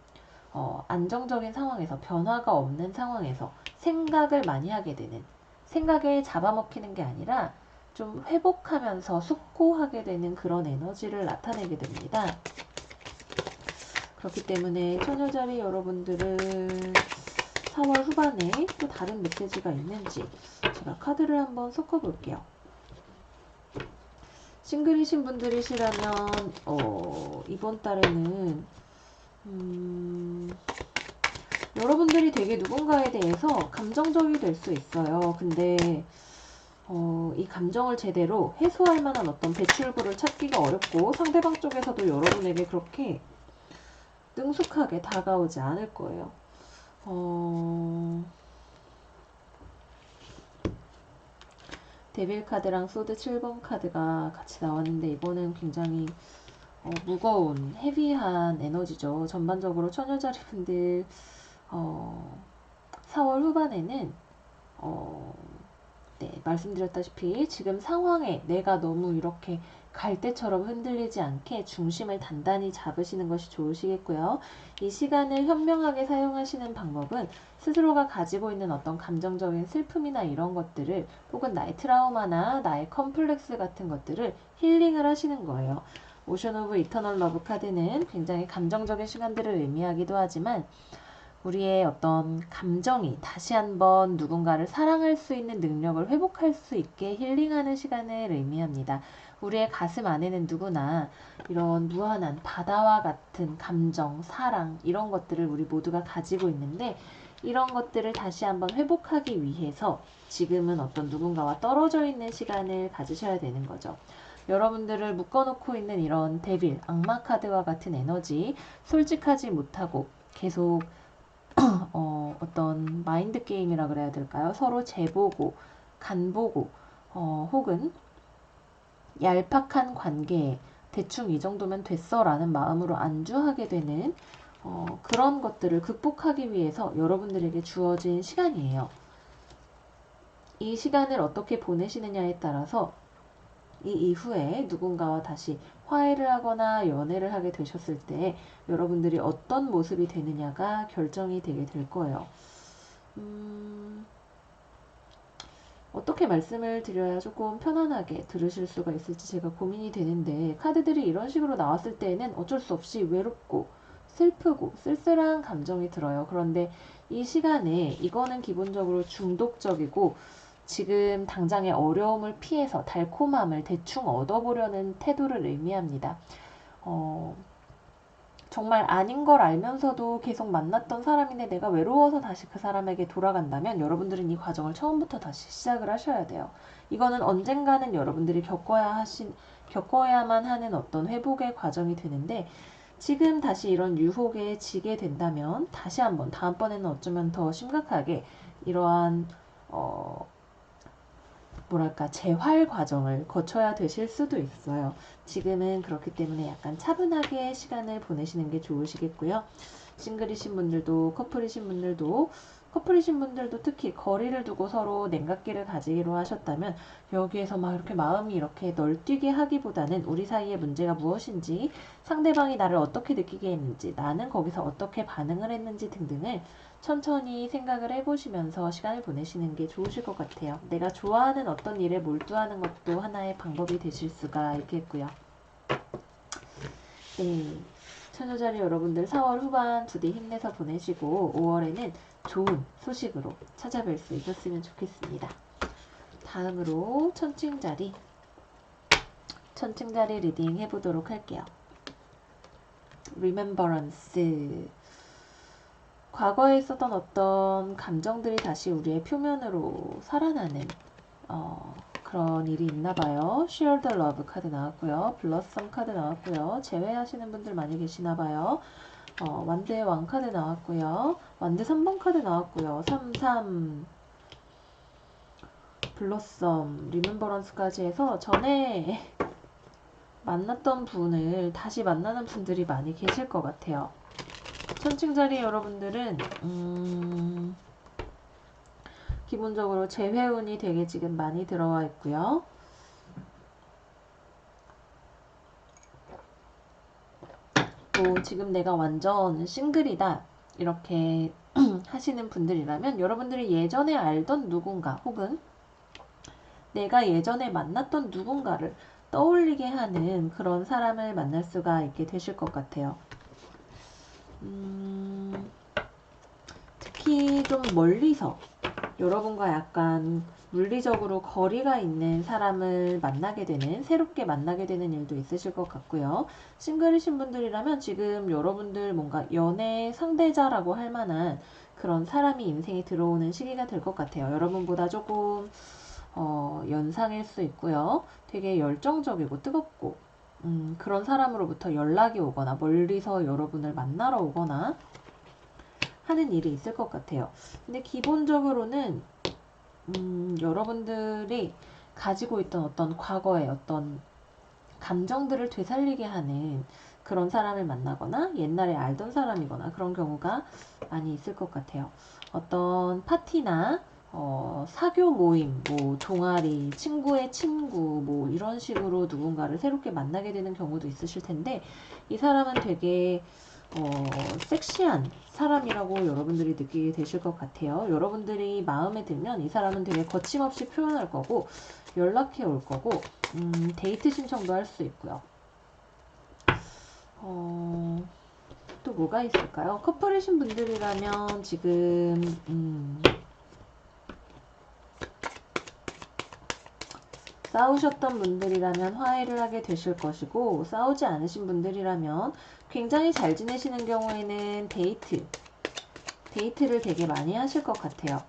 안정적인 상황에서 변화가 없는 상황에서 생각을 많이 하게 되는 생각에 잡아먹히는 게 아니라 좀 회복하면서 숙고하게 되는 그런 에너지를 나타내게 됩니다. 그렇기 때문에 처녀자리 여러분들은 4월 후반에 또 다른 메시지가 있는지 제가 카드를 한번 섞어 볼게요. 싱글이신 분들이시라면 이번 달에는 여러분들이 되게 누군가에 대해서 감정적이 될 수 있어요. 근데 이 감정을 제대로 해소할 만한 어떤 배출구를 찾기가 어렵고 상대방 쪽에서도 여러분에게 그렇게 능숙하게 다가오지 않을 거예요. 데빌 카드랑 소드 7번 카드가 같이 나왔는데 이거는 굉장히 무거운 헤비한 에너지죠. 전반적으로 처녀자리 분들 4월 후반에는 네, 말씀드렸다시피 지금 상황에 내가 너무 이렇게 갈대처럼 흔들리지 않게 중심을 단단히 잡으시는 것이 좋으시겠고요. 이 시간을 현명하게 사용하시는 방법은 스스로가 가지고 있는 어떤 감정적인 슬픔이나 이런 것들을 혹은 나의 트라우마나 나의 컴플렉스 같은 것들을 힐링을 하시는 거예요. 오션 오브 이터널 러브 카드는 굉장히 감정적인 시간들을 의미하기도 하지만 우리의 어떤 감정이 다시 한번 누군가를 사랑할 수 있는 능력을 회복할 수 있게 힐링하는 시간을 의미합니다. 우리의 가슴 안에는 누구나 이런 무한한 바다와 같은 감정, 사랑 이런 것들을 우리 모두가 가지고 있는데 이런 것들을 다시 한번 회복하기 위해서 지금은 어떤 누군가와 떨어져 있는 시간을 가지셔야 되는 거죠. 여러분들을 묶어놓고 있는 이런 데빌, 악마 카드와 같은 에너지, 솔직하지 못하고 계속 어떤 마인드 게임이라 그래야 될까요? 서로 재보고, 간보고, 혹은 얄팍한 관계에 대충 이 정도면 됐어 라는 마음으로 안주하게 되는 그런 것들을 극복하기 위해서 여러분들에게 주어진 시간이에요. 이 시간을 어떻게 보내시느냐에 따라서 이 이후에 누군가와 다시 화해를 하거나 연애를 하게 되셨을 때 여러분들이 어떤 모습이 되느냐가 결정이 되게 될 거예요. 어떻게 말씀을 드려야 조금 편안하게 들으실 수가 있을지 제가 고민이 되는데 카드들이 이런 식으로 나왔을 때에는 어쩔 수 없이 외롭고 슬프고 쓸쓸한 감정이 들어요. 그런데 이 시간에 이거는 기본적으로 중독적이고 지금 당장의 어려움을 피해서 달콤함을 대충 얻어보려는 태도를 의미합니다. 정말 아닌 걸 알면서도 계속 만났던 사람인데 내가 외로워서 다시 그 사람에게 돌아간다면 여러분들은 이 과정을 처음부터 다시 시작을 하셔야 돼요. 이거는 언젠가는 여러분들이 겪어야만 하는 어떤 회복의 과정이 되는데 지금 다시 이런 유혹에 지게 된다면 다시 한번 다음번에는 어쩌면 더 심각하게 이러한 재활 과정을 거쳐야 되실 수도 있어요. 지금은 그렇기 때문에 약간 차분하게 시간을 보내시는 게 좋으시겠고요. 싱글이신 분들도 커플이신 분들도 특히 거리를 두고 서로 냉각기를 가지기로 하셨다면 여기에서 막 이렇게 마음이 이렇게 널뛰게 하기보다는 우리 사이의 문제가 무엇인지 상대방이 나를 어떻게 느끼게 했는지 나는 거기서 어떻게 반응을 했는지 등등을 천천히 생각을 해보시면서 시간을 보내시는 게 좋으실 것 같아요. 내가 좋아하는 어떤 일에 몰두하는 것도 하나의 방법이 되실 수가 있겠고요. 네. 처녀자리 여러분들 4월 후반 부디 힘내서 보내시고 5월에는 좋은 소식으로 찾아뵐 수 있었으면 좋겠습니다. 다음으로 천칭자리 리딩 해보도록 할게요. Remembrance. 과거에 있었던 어떤 감정들이 다시 우리의 표면으로 살아나는 그런 일이 있나봐요. Share the Love 카드 나왔고요. Blossom 카드 나왔고요. 재회하시는 분들 많이 계시나봐요. 완드의 왕 카드 나왔고요. 완드 3번 카드 나왔고요. 33 블러썸 리멤버런스까지 해서 전에 만났던 분을 다시 만나는 분들이 많이 계실 것 같아요. 천칭자리 여러분들은 기본적으로 재회운이 되게 지금 많이 들어와 있고요. 또 지금 내가 완전 싱글이다 이렇게 하시는 분들이라면 여러분들이 예전에 알던 누군가 혹은 내가 예전에 만났던 누군가를 떠올리게 하는 그런 사람을 만날 수가 있게 되실 것 같아요. 특히 좀 멀리서 여러분과 약간 물리적으로 거리가 있는 사람을 만나게 되는, 새롭게 만나게 되는 일도 있으실 것 같고요. 싱글이신 분들이라면 지금 여러분들 뭔가 연애 상대자라고 할 만한 그런 사람이 인생에 들어오는 시기가 될 것 같아요. 여러분보다 조금 연상일 수 있고요. 되게 열정적이고 뜨겁고 그런 사람으로부터 연락이 오거나 멀리서 여러분을 만나러 오거나 하는 일이 있을 것 같아요. 근데 기본적으로는 여러분들이 가지고 있던 어떤 과거의 어떤 감정들을 되살리게 하는 그런 사람을 만나거나 옛날에 알던 사람이거나 그런 경우가 많이 있을 것 같아요. 어떤 파티나 사교 모임, 뭐 동아리, 친구의 친구, 뭐 이런 식으로 누군가를 새롭게 만나게 되는 경우도 있으실 텐데, 이 사람은 되게 섹시한 사람이라고 여러분들이 느끼게 되실 것 같아요. 여러분들이 마음에 들면 이 사람은 되게 거침없이 표현할 거고, 연락해 올 거고, 데이트 신청도 할 수 있고요. 또 뭐가 있을까요? 커플이신 분들이라면 지금 싸우셨던 분들이라면 화해를 하게 되실 것이고, 싸우지 않으신 분들이라면 굉장히 잘 지내시는 경우에는 데이트를 되게 많이 하실 것 같아요.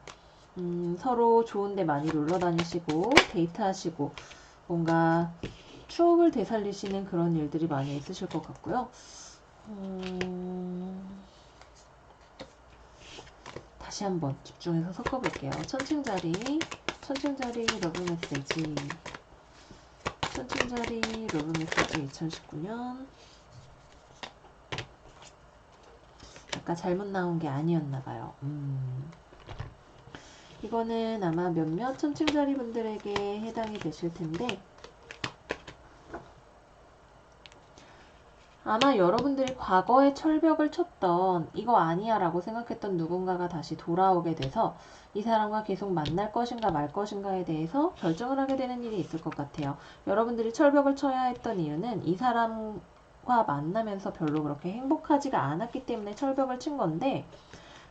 서로 좋은데 많이 놀러 다니시고 데이트하시고 뭔가 추억을 되살리시는 그런 일들이 많이 있으실 것 같고요. 다시 한번 집중해서 섞어볼게요. 천칭자리 러브 메시지, 천칭자리 러브 메시지 2019년. 아까 잘못 나온 게 아니었나봐요. 이거는 아마 몇몇 천칭자리 분들에게 해당이 되실 텐데, 아마 여러분들이 과거에 철벽을 쳤던, 이거 아니야 라고 생각했던 누군가가 다시 돌아오게 돼서 이 사람과 계속 만날 것인가 말 것인가에 대해서 결정을 하게 되는 일이 있을 것 같아요. 여러분들이 철벽을 쳐야 했던 이유는 이 사람과 만나면서 별로 그렇게 행복하지가 않았기 때문에 철벽을 친 건데,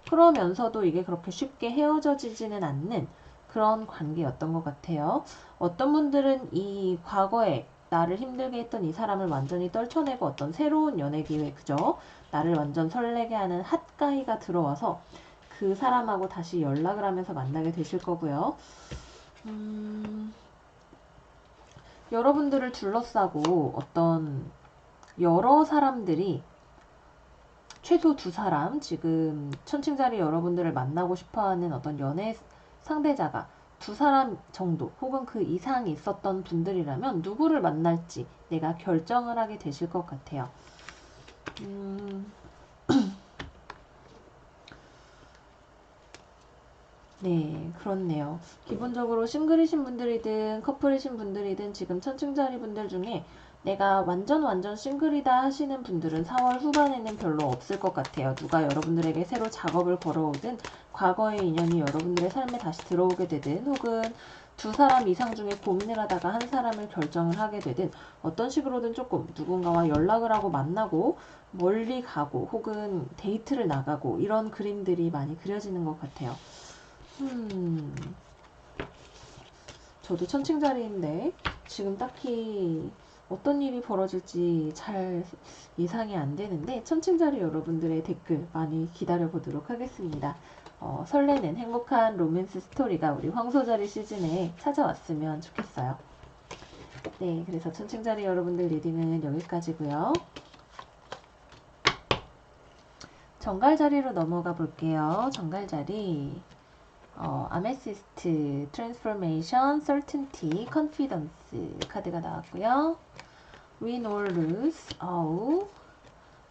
그러면서도 이게 그렇게 쉽게 헤어져지지는 않는 그런 관계였던 것 같아요. 어떤 분들은 이 과거에 나를 힘들게 했던 이 사람을 완전히 떨쳐내고 어떤 새로운 연애 기회, 그죠? 나를 완전 설레게 하는 핫가이가 들어와서 그 사람하고 다시 연락을 하면서 만나게 되실 거고요. 여러분들을 둘러싸고 어떤 여러 사람들이, 최소 두 사람, 지금 천칭자리 여러분들을 만나고 싶어하는 어떤 연애 상대자가 두 사람 정도 혹은 그 이상이 있었던 분들이라면 누구를 만날지 내가 결정을 하게 되실 것 같아요. 네, 그렇네요. 기본적으로 싱글이신 분들이든 커플이신 분들이든 지금 천칭자리 분들 중에 내가 완전 싱글이다 하시는 분들은 4월 후반에는 별로 없을 것 같아요. 누가 여러분들에게 새로 작업을 걸어오든 과거의 인연이 여러분들의 삶에 다시 들어오게 되든, 혹은 두 사람 이상 중에 고민을 하다가 한 사람을 결정을 하게 되든, 어떤 식으로든 조금 누군가와 연락을 하고 만나고 멀리 가고 혹은 데이트를 나가고 이런 그림들이 많이 그려지는 것 같아요. 저도 천칭자리인데 지금 딱히 어떤 일이 벌어질지 잘 예상이 안 되는데, 천칭자리 여러분들의 댓글 많이 기다려 보도록 하겠습니다. 설레는 행복한 로맨스 스토리가 우리 황소자리 시즌에 찾아왔으면 좋겠어요. 네, 그래서 천칭자리 여러분들 리딩은 여기까지고요. 정갈자리로 넘어가 볼게요. 정갈자리. 아메시스트, 트랜스포메이션, certainty, confidence 카드가 나왔고요. win or lose,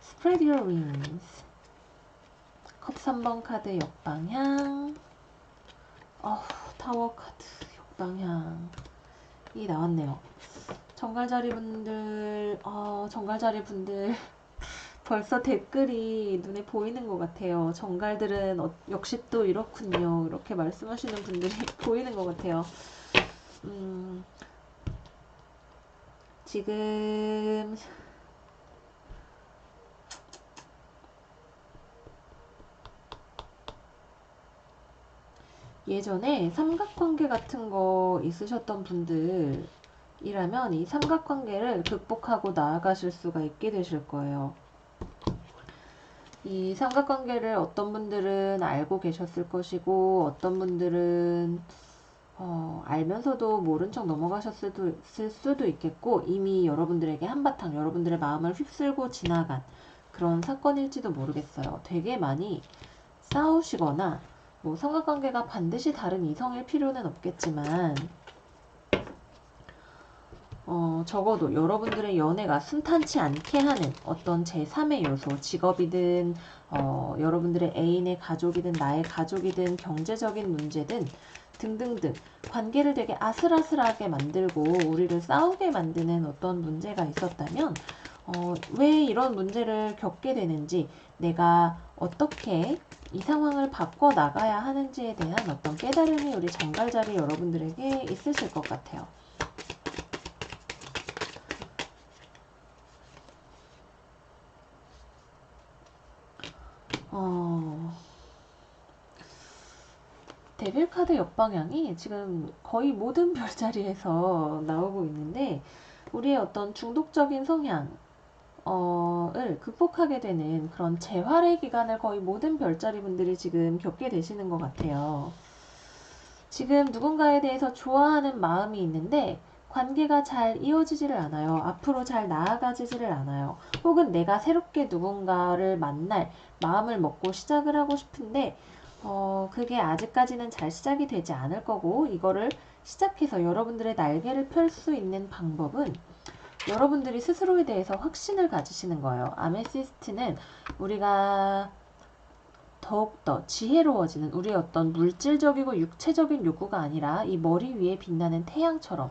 spread your wings. 컵 3번 카드 역방향, 타워 카드 역방향이 나왔네요. 정갈자리 분들, 벌써 댓글이 눈에 보이는 것 같아요. 정갈들은 역시 또 이렇군요. 이렇게 말씀하시는 분들이 보이는 것 같아요. 지금 예전에 삼각관계 같은 거 있으셨던 분들이라면 이 삼각관계를 극복하고 나아가실 수가 있게 되실 거예요. 이 삼각관계를 어떤 분들은 알고 계셨을 것이고, 어떤 분들은 알면서도 모른 척 넘어가셨을 수도 있겠고, 이미 여러분들에게 한바탕 여러분들의 마음을 휩쓸고 지나간 그런 사건일지도 모르겠어요. 되게 많이 싸우시거나, 뭐 삼각관계가 반드시 다른 이성일 필요는 없겠지만 적어도 여러분들의 연애가 순탄치 않게 하는 어떤 제3의 요소, 직업이든, 여러분들의 애인의 가족이든, 나의 가족이든, 경제적인 문제든, 등등등, 관계를 되게 아슬아슬하게 만들고, 우리를 싸우게 만드는 어떤 문제가 있었다면, 왜 이런 문제를 겪게 되는지, 내가 어떻게 이 상황을 바꿔 나가야 하는지에 대한 어떤 깨달음이 우리 정갈자리 여러분들에게 있으실 것 같아요. 데빌 카드 역방향이 지금 거의 모든 별자리에서 나오고 있는데 우리의 어떤 중독적인 성향을 극복하게 되는 그런 재활의 기간을 거의 모든 별자리 분들이 지금 겪게 되시는 것 같아요. 지금 누군가에 대해서 좋아하는 마음이 있는데 관계가 잘 이어지지를 않아요. 앞으로 잘 나아가지지를 않아요. 혹은 내가 새롭게 누군가를 만날 마음을 먹고 시작을 하고 싶은데 그게 아직까지는 잘 시작이 되지 않을 거고 이거를 시작해서 여러분들의 날개를 펼 수 있는 방법은 여러분들이 스스로에 대해서 확신을 가지시는 거예요. 아메시스트는 우리가 더욱더 지혜로워지는 우리의 어떤 물질적이고 육체적인 요구가 아니라 이 머리 위에 빛나는 태양처럼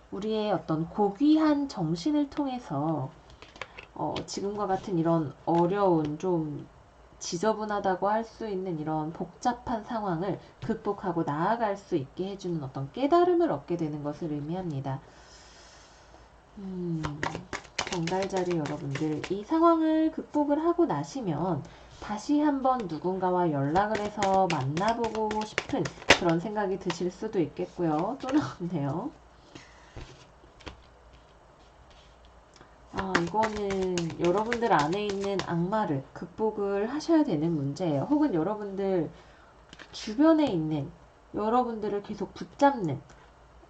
우리의 어떤 고귀한 정신을 통해서 지금과 같은 이런 어려운 좀 지저분하다고 할 수 있는 이런 복잡한 상황을 극복하고 나아갈 수 있게 해주는 어떤 깨달음을 얻게 되는 것을 의미합니다. 정달자리 여러분들, 이 상황을 극복을 하고 나시면 다시 한번 누군가와 연락을 해서 만나보고 싶은 그런 생각이 드실 수도 있겠고요. 또 나왔네요. 이거는 여러분들 안에 있는 악마를 극복을 하셔야 되는 문제예요. 혹은 여러분들 주변에 있는 여러분들을 계속 붙잡는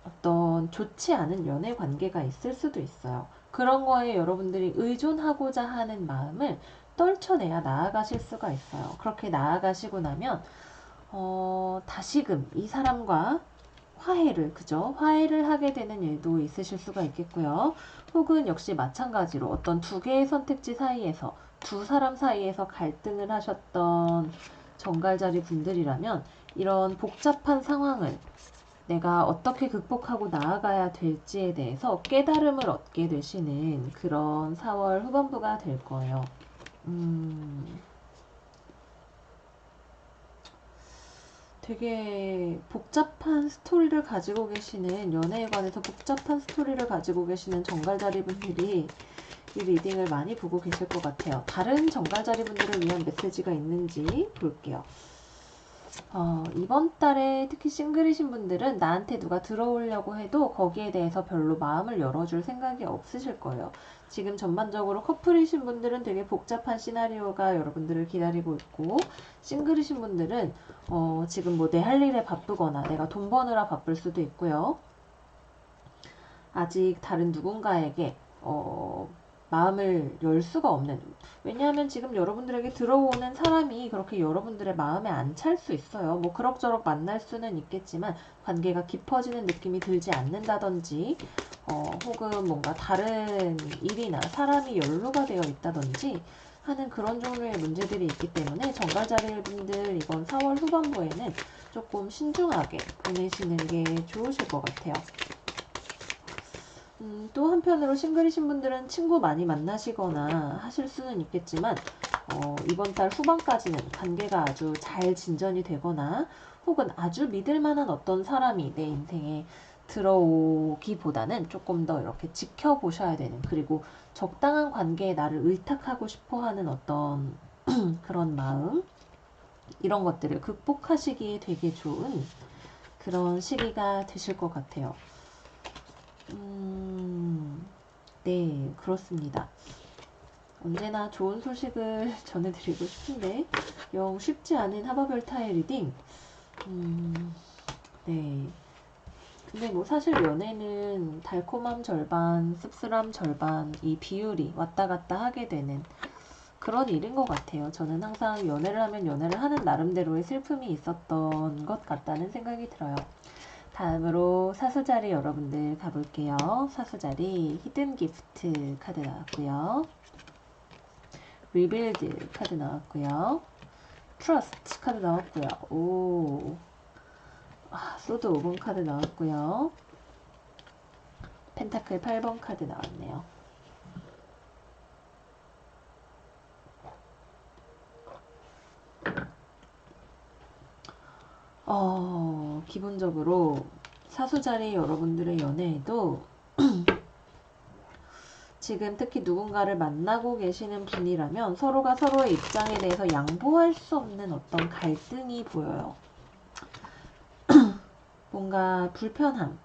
어떤 좋지 않은 연애 관계가 있을 수도 있어요. 그런 거에 여러분들이 의존하고자 하는 마음을 떨쳐내야 나아가실 수가 있어요. 그렇게 나아가시고 나면 다시금 이 사람과 화해를 하게 되는 일도 있으실 수가 있겠고요. 혹은 역시 마찬가지로 어떤 두 개의 선택지 사이에서 두 사람 사이에서 갈등을 하셨던 정갈자리 분들이라면 이런 복잡한 상황을 내가 어떻게 극복하고 나아가야 될지에 대해서 깨달음을 얻게 되시는 그런 4월 후반부가 될 거예요. 되게 복잡한 스토리를 가지고 계시는 연애에 관해서 복잡한 스토리를 가지고 계시는 정갈자리 분들이 이 리딩을 많이 보고 계실 것 같아요. 다른 정갈자리 분들을 위한 메시지가 있는지 볼게요. 이번 달에 특히 싱글이신 분들은 나한테 누가 들어오려고 해도 거기에 대해서 별로 마음을 열어줄 생각이 없으실 거예요. 지금 전반적으로 커플이신 분들은 되게 복잡한 시나리오가 여러분들을 기다리고 있고 싱글이신 분들은 지금 뭐 내 할 일에 바쁘거나 내가 돈 버느라 바쁠 수도 있고요. 아직 다른 누군가에게 마음을 열 수가 없는. 왜냐하면 지금 여러분들에게 들어오는 사람이 그렇게 여러분들의 마음에 안 찰 수 있어요. 뭐 그럭저럭 만날 수는 있겠지만 관계가 깊어지는 느낌이 들지 않는다든지 혹은 뭔가 다른 일이나 사람이 연루가 되어 있다든지 하는 그런 종류의 문제들이 있기 때문에 정갈자리분들 이번 4월 후반부에는 조금 신중하게 보내시는 게 좋으실 것 같아요. 또 한편으로 싱글이신 분들은 친구 많이 만나시거나 하실 수는 있겠지만 이번 달 후반까지는 관계가 아주 잘 진전이 되거나 혹은 아주 믿을 만한 어떤 사람이 내 인생에 들어오기보다는 조금 더 이렇게 지켜보셔야 되는 그리고 적당한 관계에 나를 의탁하고 싶어 하는 어떤 그런 마음 이런 것들을 극복하시기에 되게 좋은 그런 시기가 되실 것 같아요. 네, 그렇습니다. 언제나 좋은 소식을 전해드리고 싶은데 영 쉽지 않은 하바별타의 리딩. 네. 근데 뭐 사실 연애는 달콤함 절반, 씁쓸함 절반 이 비율이 왔다 갔다 하게 되는 그런 일인 것 같아요. 저는 항상 연애를 하면 연애를 하는 나름대로의 슬픔이 있었던 것 같다는 생각이 들어요. 다음으로 사수자리 여러분들 가볼게요. 사수자리 히든 기프트 카드 나왔고요. 리빌드 카드 나왔고요. 트러스트 카드 나왔고요. 오, 소드 5번 카드 나왔고요. 펜타클 8번 카드 나왔네요. 기본적으로 사수자리 여러분들의 연애에도 지금 특히 누군가를 만나고 계시는 분이라면 서로가 서로의 입장에 대해서 양보할 수 없는 어떤 갈등이 보여요. 뭔가 불편함.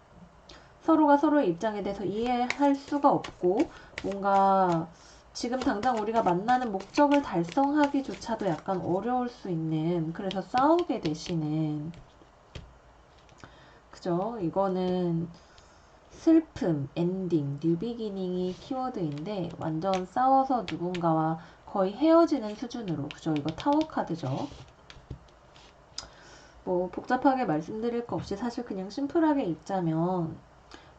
서로가 서로의 입장에 대해서 이해할 수가 없고 뭔가 지금 당장 우리가 만나는 목적을 달성하기조차도 약간 어려울 수 있는, 그래서 싸우게 되시는, 그죠? 이거는 슬픔, 엔딩, 뉴비기닝이 키워드인데 완전 싸워서 누군가와 거의 헤어지는 수준으로, 그죠? 이거 타워 카드죠. 뭐 복잡하게 말씀드릴 거 없이 사실 그냥 심플하게 읽자면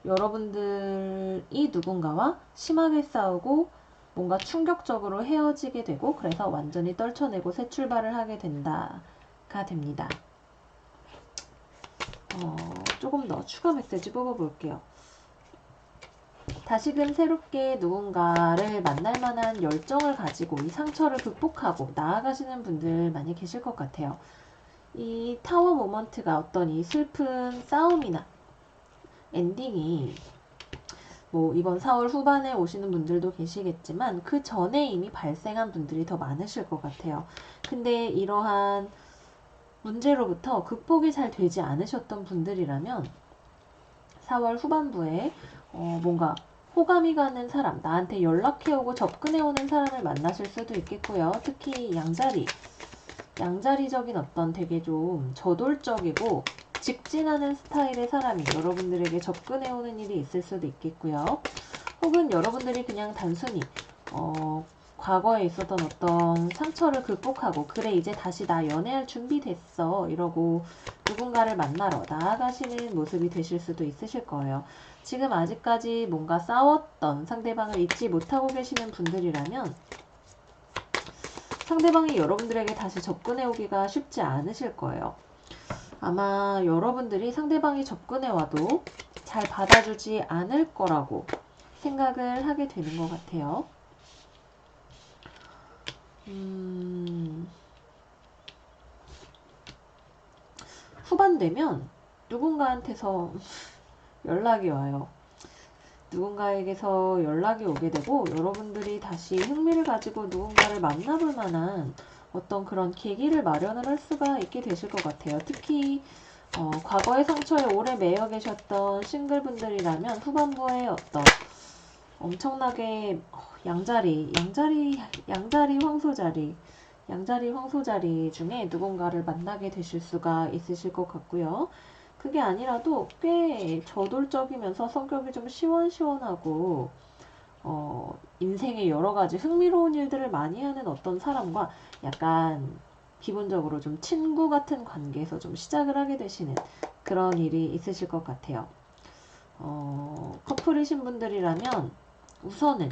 여러분들이 누군가와 심하게 싸우고 뭔가 충격적으로 헤어지게 되고 그래서 완전히 떨쳐내고 새 출발을 하게 된다가 됩니다. 조금 더 추가 메시지 뽑아볼게요. 다시금 새롭게 누군가를 만날 만한 열정을 가지고 이 상처를 극복하고 나아가시는 분들 많이 계실 것 같아요. 이 타워 모먼트가 어떤 이 슬픈 싸움이나 엔딩이 뭐 이번 4월 후반에 오시는 분들도 계시겠지만 그 전에 이미 발생한 분들이 더 많으실 것 같아요. 근데 이러한 문제로부터 극복이 잘 되지 않으셨던 분들이라면 4월 후반부에 뭔가 호감이 가는 사람, 나한테 연락해오고 접근해오는 사람을 만나실 수도 있겠고요. 특히 양자리적인 어떤 되게 좀 저돌적이고 직진하는 스타일의 사람이 여러분들에게 접근해오는 일이 있을 수도 있겠고요. 혹은 여러분들이 그냥 단순히 과거에 있었던 어떤 상처를 극복하고 그래 이제 다시 나 연애할 준비 됐어 이러고 누군가를 만나러 나아가시는 모습이 되실 수도 있으실 거예요. 지금 아직까지 뭔가 싸웠던 상대방을 잊지 못하고 계시는 분들이라면 상대방이 여러분들에게 다시 접근해 오기가 쉽지 않으실 거예요. 아마 여러분들이 상대방이 접근해 와도 잘 받아주지 않을 거라고 생각을 하게 되는 것 같아요. 후반 되면 누군가한테서 연락이 와요. 누군가에게서 연락이 오게 되고 여러분들이 다시 흥미를 가지고 누군가를 만나볼 만한 어떤 그런 계기를 마련을 할 수가 있게 되실 것 같아요. 특히 과거의 상처에 오래 매여 계셨던 싱글분들이라면 후반부에 어떤 엄청나게 양자리 황소자리 중에 누군가를 만나게 되실 수가 있으실 것 같고요. 그게 아니라도 꽤 저돌적이면서 성격이 좀 시원시원하고 인생의 여러 가지 흥미로운 일들을 많이 하는 어떤 사람과 약간 기본적으로 좀 친구 같은 관계에서 좀 시작을 하게 되시는 그런 일이 있으실 것 같아요. 커플이신 분들이라면 우선은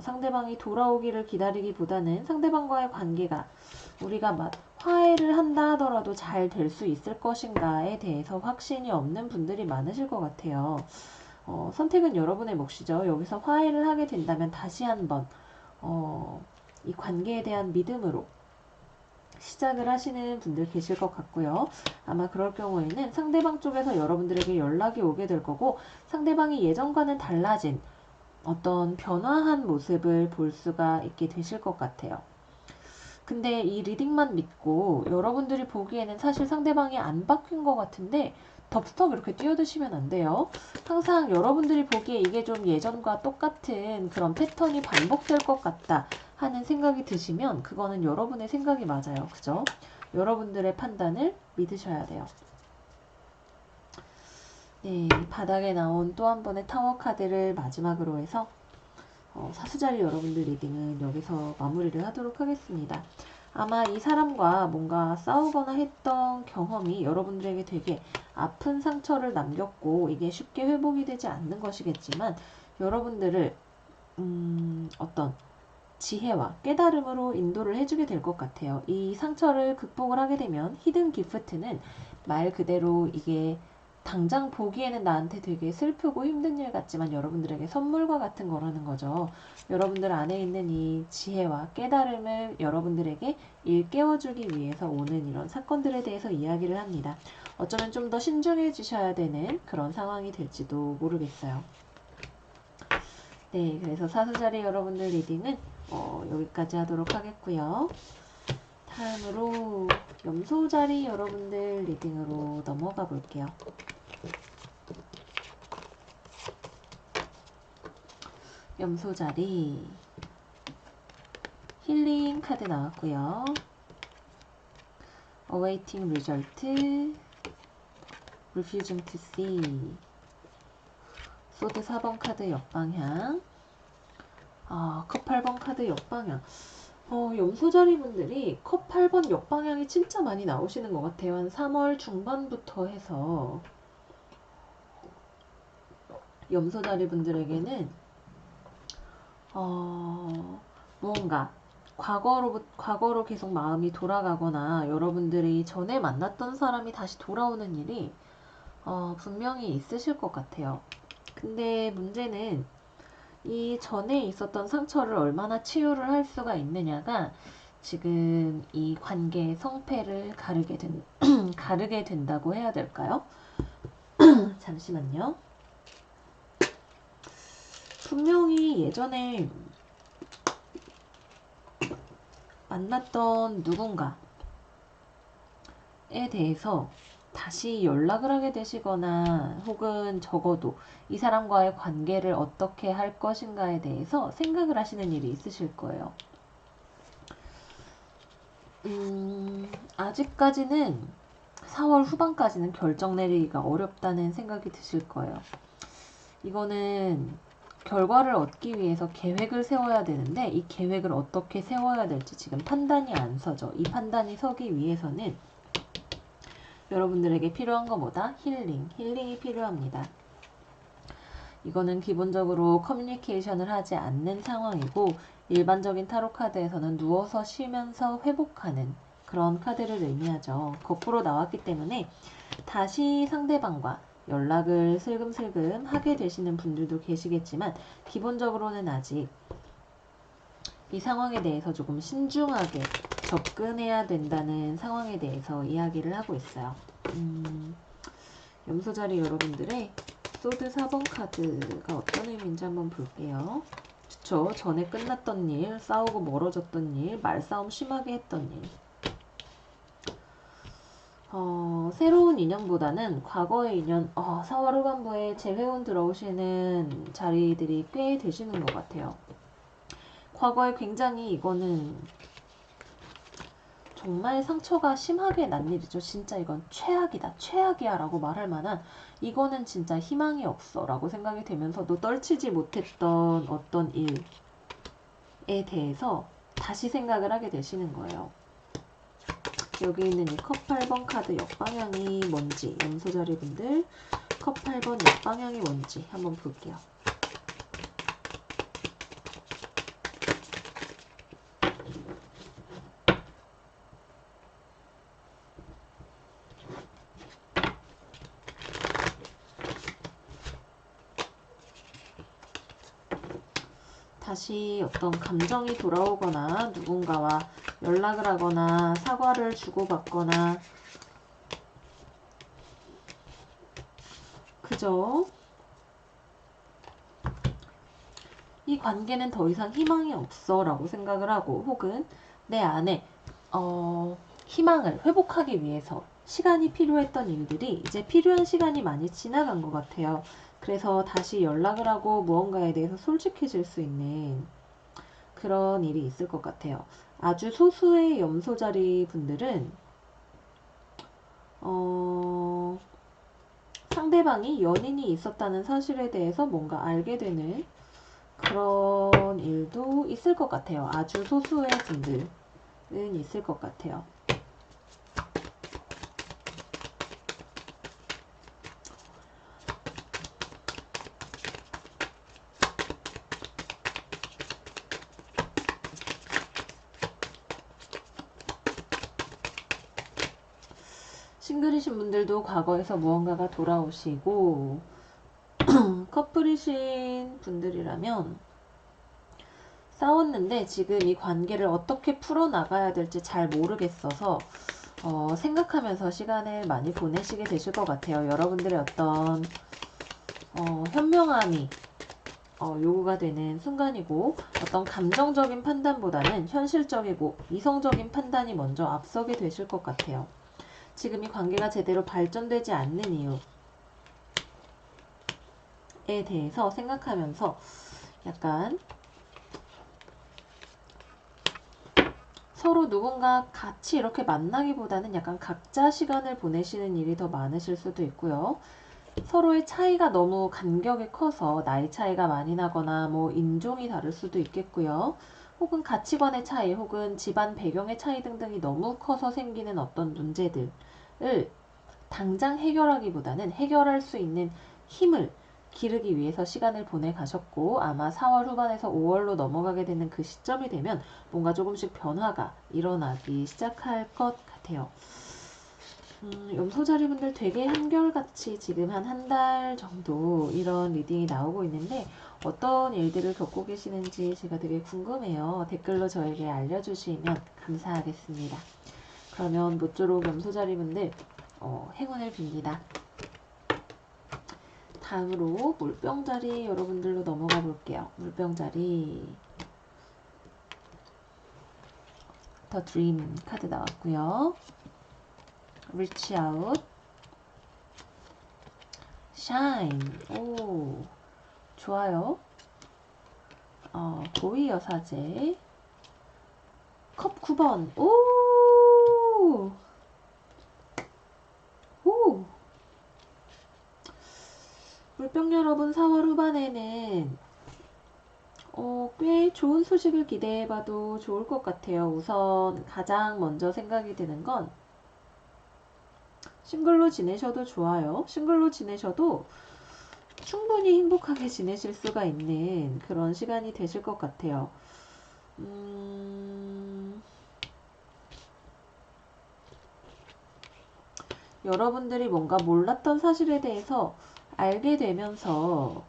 상대방이 돌아오기를 기다리기보다는 상대방과의 관계가 우리가 화해를 한다 하더라도 잘 될 수 있을 것인가에 대해서 확신이 없는 분들이 많으실 것 같아요. 선택은 여러분의 몫이죠. 여기서 화해를 하게 된다면 다시 한번 이 관계에 대한 믿음으로 시작을 하시는 분들 계실 것 같고요. 아마 그럴 경우에는 상대방 쪽에서 여러분들에게 연락이 오게 될 거고 상대방이 예전과는 달라진 어떤 변화한 모습을 볼 수가 있게 되실 것 같아요. 근데 이 리딩만 믿고 여러분들이 보기에는 사실 상대방이 안 바뀐 것 같은데 덥석 이렇게 뛰어드시면 안 돼요. 항상 여러분들이 보기에 이게 좀 예전과 똑같은 그런 패턴이 반복될 것 같다 하는 생각이 드시면 그거는 여러분의 생각이 맞아요. 그죠? 여러분들의 판단을 믿으셔야 돼요. 네, 바닥에 나온 또 한 번의 타워 카드를 마지막으로 해서 사수자리 여러분들 리딩은 여기서 마무리를 하도록 하겠습니다. 아마 이 사람과 뭔가 싸우거나 했던 경험이 여러분들에게 되게 아픈 상처를 남겼고 이게 쉽게 회복이 되지 않는 것이겠지만 여러분들을 어떤 지혜와 깨달음으로 인도를 해주게 될 것 같아요. 이 상처를 극복을 하게 되면 히든 기프트는 말 그대로 이게 당장 보기에는 나한테 되게 슬프고 힘든 일 같지만 여러분들에게 선물과 같은 거라는 거죠. 여러분들 안에 있는 이 지혜와 깨달음을 여러분들에게 일깨워주기 위해서 오는 이런 사건들에 대해서 이야기를 합니다. 어쩌면 좀 더 신중해지셔야 되는 그런 상황이 될지도 모르겠어요. 네, 그래서 사수자리 여러분들 리딩은 여기까지 하도록 하겠고요. 다음으로 염소자리 여러분들 리딩으로 넘어가 볼게요. 염소자리 힐링 카드 나왔고요. Awaiting result, refusing to see. 소드 4번 카드 역방향. 컵 8번 카드 역방향. 염소자리 분들이 컵 8번 역방향이 진짜 많이 나오시는 것 같아요. 한 3월 중반부터 해서 염소자리 분들에게는 무언가 과거로 계속 마음이 돌아가거나 여러분들이 전에 만났던 사람이 다시 돌아오는 일이 분명히 있으실 것 같아요. 근데 문제는 이 전에 있었던 상처를 얼마나 치유를 할 수가 있느냐가 지금 이 관계의 성패를 가르게 된다고 해야 될까요? 잠시만요. 분명히 예전에 만났던 누군가에 대해서 다시 연락을 하게 되시거나 혹은 적어도 이 사람과의 관계를 어떻게 할 것인가에 대해서 생각을 하시는 일이 있으실 거예요. 아직까지는 4월 후반까지는 결정 내리기가 어렵다는 생각이 드실 거예요. 이거는 결과를 얻기 위해서 계획을 세워야 되는데 이 계획을 어떻게 세워야 될지 지금 판단이 안 서죠. 이 판단이 서기 위해서는 여러분들에게 필요한 것보다 힐링이 필요합니다. 이거는 기본적으로 커뮤니케이션을 하지 않는 상황이고 일반적인 타로 카드에서는 누워서 쉬면서 회복하는 그런 카드를 의미하죠. 거꾸로 나왔기 때문에 다시 상대방과 연락을 슬금슬금 하게 되시는 분들도 계시겠지만 기본적으로는 아직 이 상황에 대해서 조금 신중하게 접근해야 된다는 상황에 대해서 이야기를 하고 있어요. 염소자리 여러분들의 소드 4번 카드가 어떤 의미인지 한번 볼게요. 그쵸? 전에 끝났던 일, 싸우고 멀어졌던 일, 말싸움 심하게 했던 일. 새로운 인연보다는 과거의 인연, 4월 후반부에 재회원 들어오시는 자리들이 꽤 되시는 것 같아요. 과거에 굉장히 이거는 정말 상처가 심하게 난 일이죠. 진짜 이건 최악이다, 최악이야 라고 말할 만한 이거는 진짜 희망이 없어 라고 생각이 되면서도 떨치지 못했던 어떤 일에 대해서 다시 생각을 하게 되시는 거예요. 여기 있는 이 컵 8번 카드 역방향이 뭔지, 염소자리 분들 컵 8번 역방향이 뭔지 한번 볼게요. 다시 어떤 감정이 돌아오거나 누군가와 연락을 하거나 사과를 주고받거나 그죠? 이 관계는 더 이상 희망이 없어 라고 생각을 하고 혹은 내 안에 희망을 회복하기 위해서 시간이 필요했던 일들이 이제 필요한 시간이 많이 지나간 것 같아요. 그래서 다시 연락을 하고 무언가에 대해서 솔직해질 수 있는 그런 일이 있을 것 같아요. 아주 소수의 염소자리 분들은 상대방이 연인이 있었다는 사실에 대해서 뭔가 알게 되는 그런 일도 있을 것 같아요. 아주 소수의 분들. 있을 것 같아요. 싱글이신 분들도 과거에서 무언가가 돌아오시고 커플이신 분들이라면 싸웠는데 지금 이 관계를 어떻게 풀어나가야 될지 잘 모르겠어서 생각하면서 시간을 많이 보내시게 되실 것 같아요. 여러분들의 어떤 현명함이 요구가 되는 순간이고 어떤 감정적인 판단보다는 현실적이고 이성적인 판단이 먼저 앞서게 되실 것 같아요. 지금 이 관계가 제대로 발전되지 않는 이유에 대해서 생각하면서 약간 서로 누군가 같이 이렇게 만나기보다는 약간 각자 시간을 보내시는 일이 더 많으실 수도 있고요. 서로의 차이가 너무 간격이 커서 나이 차이가 많이 나거나 뭐 인종이 다를 수도 있겠고요. 혹은 가치관의 차이 혹은 집안 배경의 차이 등등이 너무 커서 생기는 어떤 문제들을 당장 해결하기보다는 해결할 수 있는 힘을 기르기 위해서 시간을 보내 가셨고 아마 4월 후반에서 5월로 넘어가게 되는 그 시점이 되면 뭔가 조금씩 변화가 일어나기 시작할 것 같아요. 염소자리분들 되게 한결같이 지금 한 달 정도 이런 리딩이 나오고 있는데 어떤 일들을 겪고 계시는지 제가 되게 궁금해요. 댓글로 저에게 알려주시면 감사하겠습니다. 그러면 모쪼록 염소자리분들 행운을 빕니다. 다음으로 물병자리 여러분들로 넘어가 볼게요. 물병자리 더 드림 카드 나왔고요. Reach out, Shine. 오, 좋아요. 고위 여사제 컵 9번. 오, 오. 물병 여러분 4월 후반에는 꽤 좋은 소식을 기대해봐도 좋을 것 같아요. 우선 가장 먼저 생각이 드는 건 싱글로 지내셔도 좋아요. 싱글로 지내셔도 충분히 행복하게 지내실 수가 있는 그런 시간이 되실 것 같아요. 여러분들이 뭔가 몰랐던 사실에 대해서 알게 되면서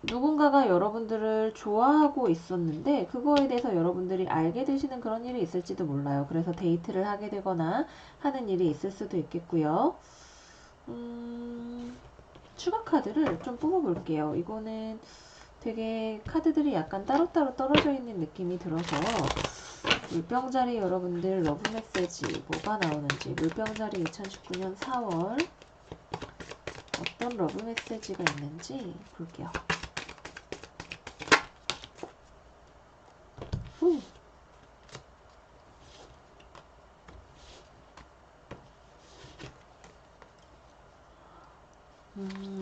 누군가가 여러분들을 좋아하고 있었는데 그거에 대해서 여러분들이 알게 되시는 그런 일이 있을지도 몰라요. 그래서 데이트를 하게 되거나 하는 일이 있을 수도 있겠고요. 추가 카드를 좀 뽑아볼게요. 이거는 되게 카드들이 약간 따로따로 떨어져 있는 느낌이 들어서 물병자리 여러분들 러브 메시지 뭐가 나오는지 물병자리 2019년 4월 어떤 러브 메시지가 있는지 볼게요.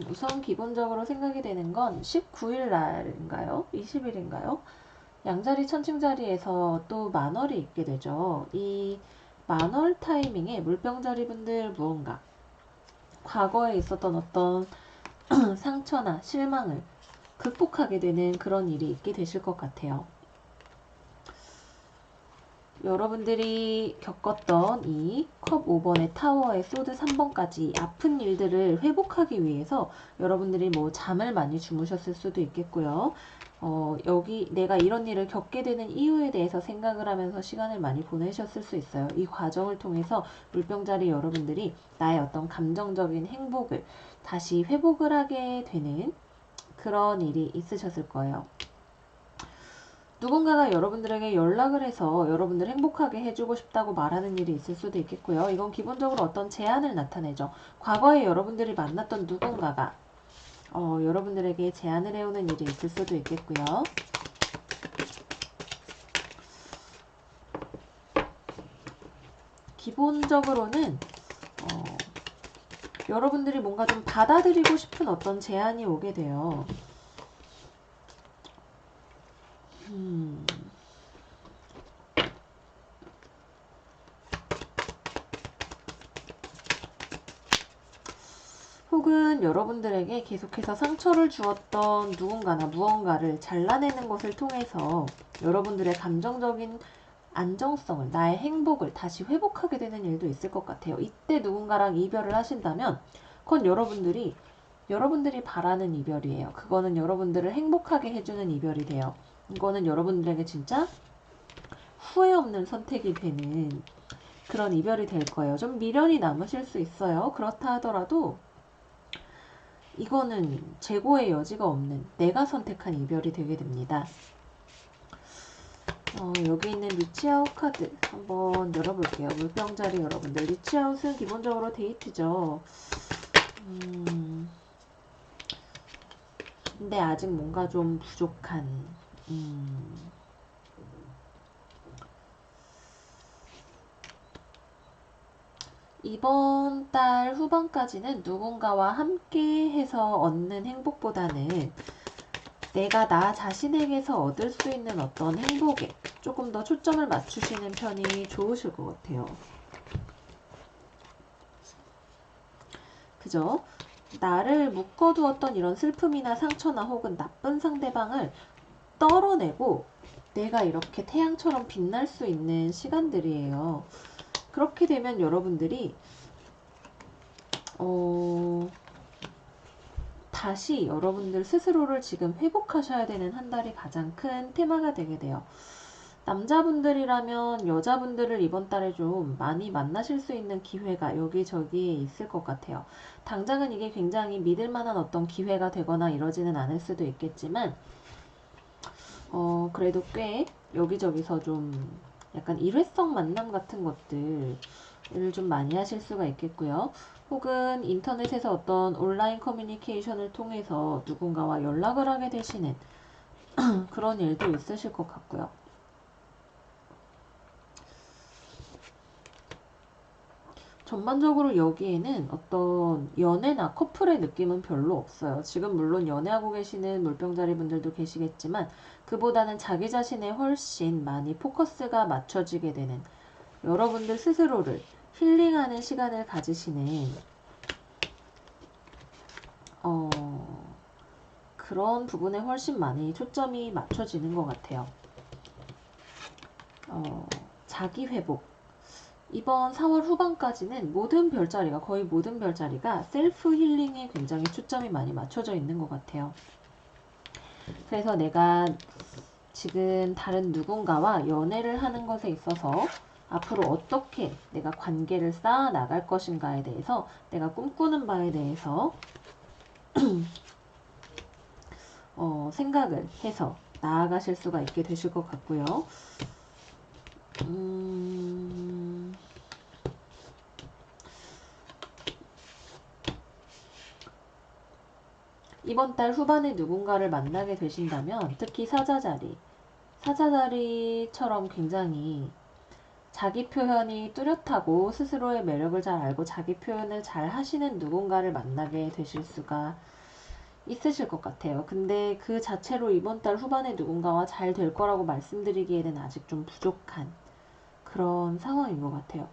우선 기본적으로 생각이 되는 건 19일 날인가요? 20일인가요? 양자리 천칭자리에서 또 만월이 있게 되죠. 이 만월 타이밍에 물병자리 분들 무언가 과거에 있었던 어떤 상처나 실망을 극복하게 되는 그런 일이 있게 되실 것 같아요. 여러분들이 겪었던 이 컵 5번의 타워의 소드 3번까지 아픈 일들을 회복하기 위해서 여러분들이 뭐 잠을 많이 주무셨을 수도 있겠고요. 여기 내가 이런 일을 겪게 되는 이유에 대해서 생각을 하면서 시간을 많이 보내셨을 수 있어요. 이 과정을 통해서 물병자리 여러분들이 나의 어떤 감정적인 행복을 다시 회복을 하게 되는 그런 일이 있으셨을 거예요. 누군가가 여러분들에게 연락을 해서 여러분들 행복하게 해주고 싶다고 말하는 일이 있을 수도 있겠고요. 이건 기본적으로 어떤 제안을 나타내죠. 과거에 여러분들이 만났던 누군가가 여러분들에게 제안을 해오는 일이 있을 수도 있겠고요. 기본적으로는 여러분들이 뭔가 좀 받아들이고 싶은 어떤 제안이 오게 돼요. 혹은 여러분들에게 계속해서 상처를 주었던 누군가나 무언가를 잘라내는 것을 통해서 여러분들의 감정적인 안정성을, 나의 행복을 다시 회복하게 되는 일도 있을 것 같아요. 이때 누군가랑 이별을 하신다면 그건 여러분들이 바라는 이별이에요. 그거는 여러분들을 행복하게 해주는 이별이 돼요. 이거는 여러분들에게 진짜 후회 없는 선택이 되는 그런 이별이 될 거예요. 좀 미련이 남으실 수 있어요. 그렇다 하더라도 이거는 재고의 여지가 없는 내가 선택한 이별이 되게 됩니다. 여기 있는 리치아웃 카드 한번 열어볼게요. 물병자리 여러분들, 리치아웃은 기본적으로 데이트죠. 근데 아직 뭔가 좀 부족한 이번 달 후반까지는 누군가와 함께 해서 얻는 행복보다는 내가 나 자신에게서 얻을 수 있는 어떤 행복에 조금 더 초점을 맞추시는 편이 좋으실 것 같아요. 그죠? 나를 묶어두었던 이런 슬픔이나 상처나 혹은 나쁜 상대방을 떨어내고 내가 이렇게 태양처럼 빛날 수 있는 시간들이에요. 그렇게 되면 여러분들이 다시 여러분들 스스로를 지금 회복하셔야 되는 한 달이 가장 큰 테마가 되게 돼요. 남자분들이라면 여자분들을 이번 달에 좀 많이 만나실 수 있는 기회가 여기저기에 있을 것 같아요. 당장은 이게 굉장히 믿을 만한 어떤 기회가 되거나 이러지는 않을 수도 있겠지만 그래도 꽤 여기저기서 좀 약간 일회성 만남 같은 것들을 좀 많이 하실 수가 있겠고요. 혹은 인터넷에서 어떤 온라인 커뮤니케이션을 통해서 누군가와 연락을 하게 되시는 그런 일도 있으실 것 같고요. 전반적으로 여기에는 어떤 연애나 커플의 느낌은 별로 없어요. 지금 물론 연애하고 계시는 물병자리 분들도 계시겠지만 그보다는 자기 자신에 훨씬 많이 포커스가 맞춰지게 되는 여러분들 스스로를 힐링하는 시간을 가지시는 그런 부분에 훨씬 많이 초점이 맞춰지는 것 같아요. 자기 회복. 이번 4월 후반까지는 거의 모든 별자리가 셀프 힐링에 굉장히 초점이 많이 맞춰져 있는 것 같아요. 그래서 내가 지금 다른 누군가와 연애를 하는 것에 있어서 앞으로 어떻게 내가 관계를 쌓아 나갈 것인가에 대해서, 내가 꿈꾸는 바에 대해서 생각을 해서 나아가실 수가 있게 되실 것 같고요. 이번 달 후반에 누군가를 만나게 되신다면 특히 사자자리처럼 굉장히 자기 표현이 뚜렷하고 스스로의 매력을 잘 알고 자기 표현을 잘 하시는 누군가를 만나게 되실 수가 있으실 것 같아요. 근데 그 자체로 이번 달 후반에 누군가와 잘 될 거라고 말씀드리기에는 아직 좀 부족한 그런 상황인 것 같아요.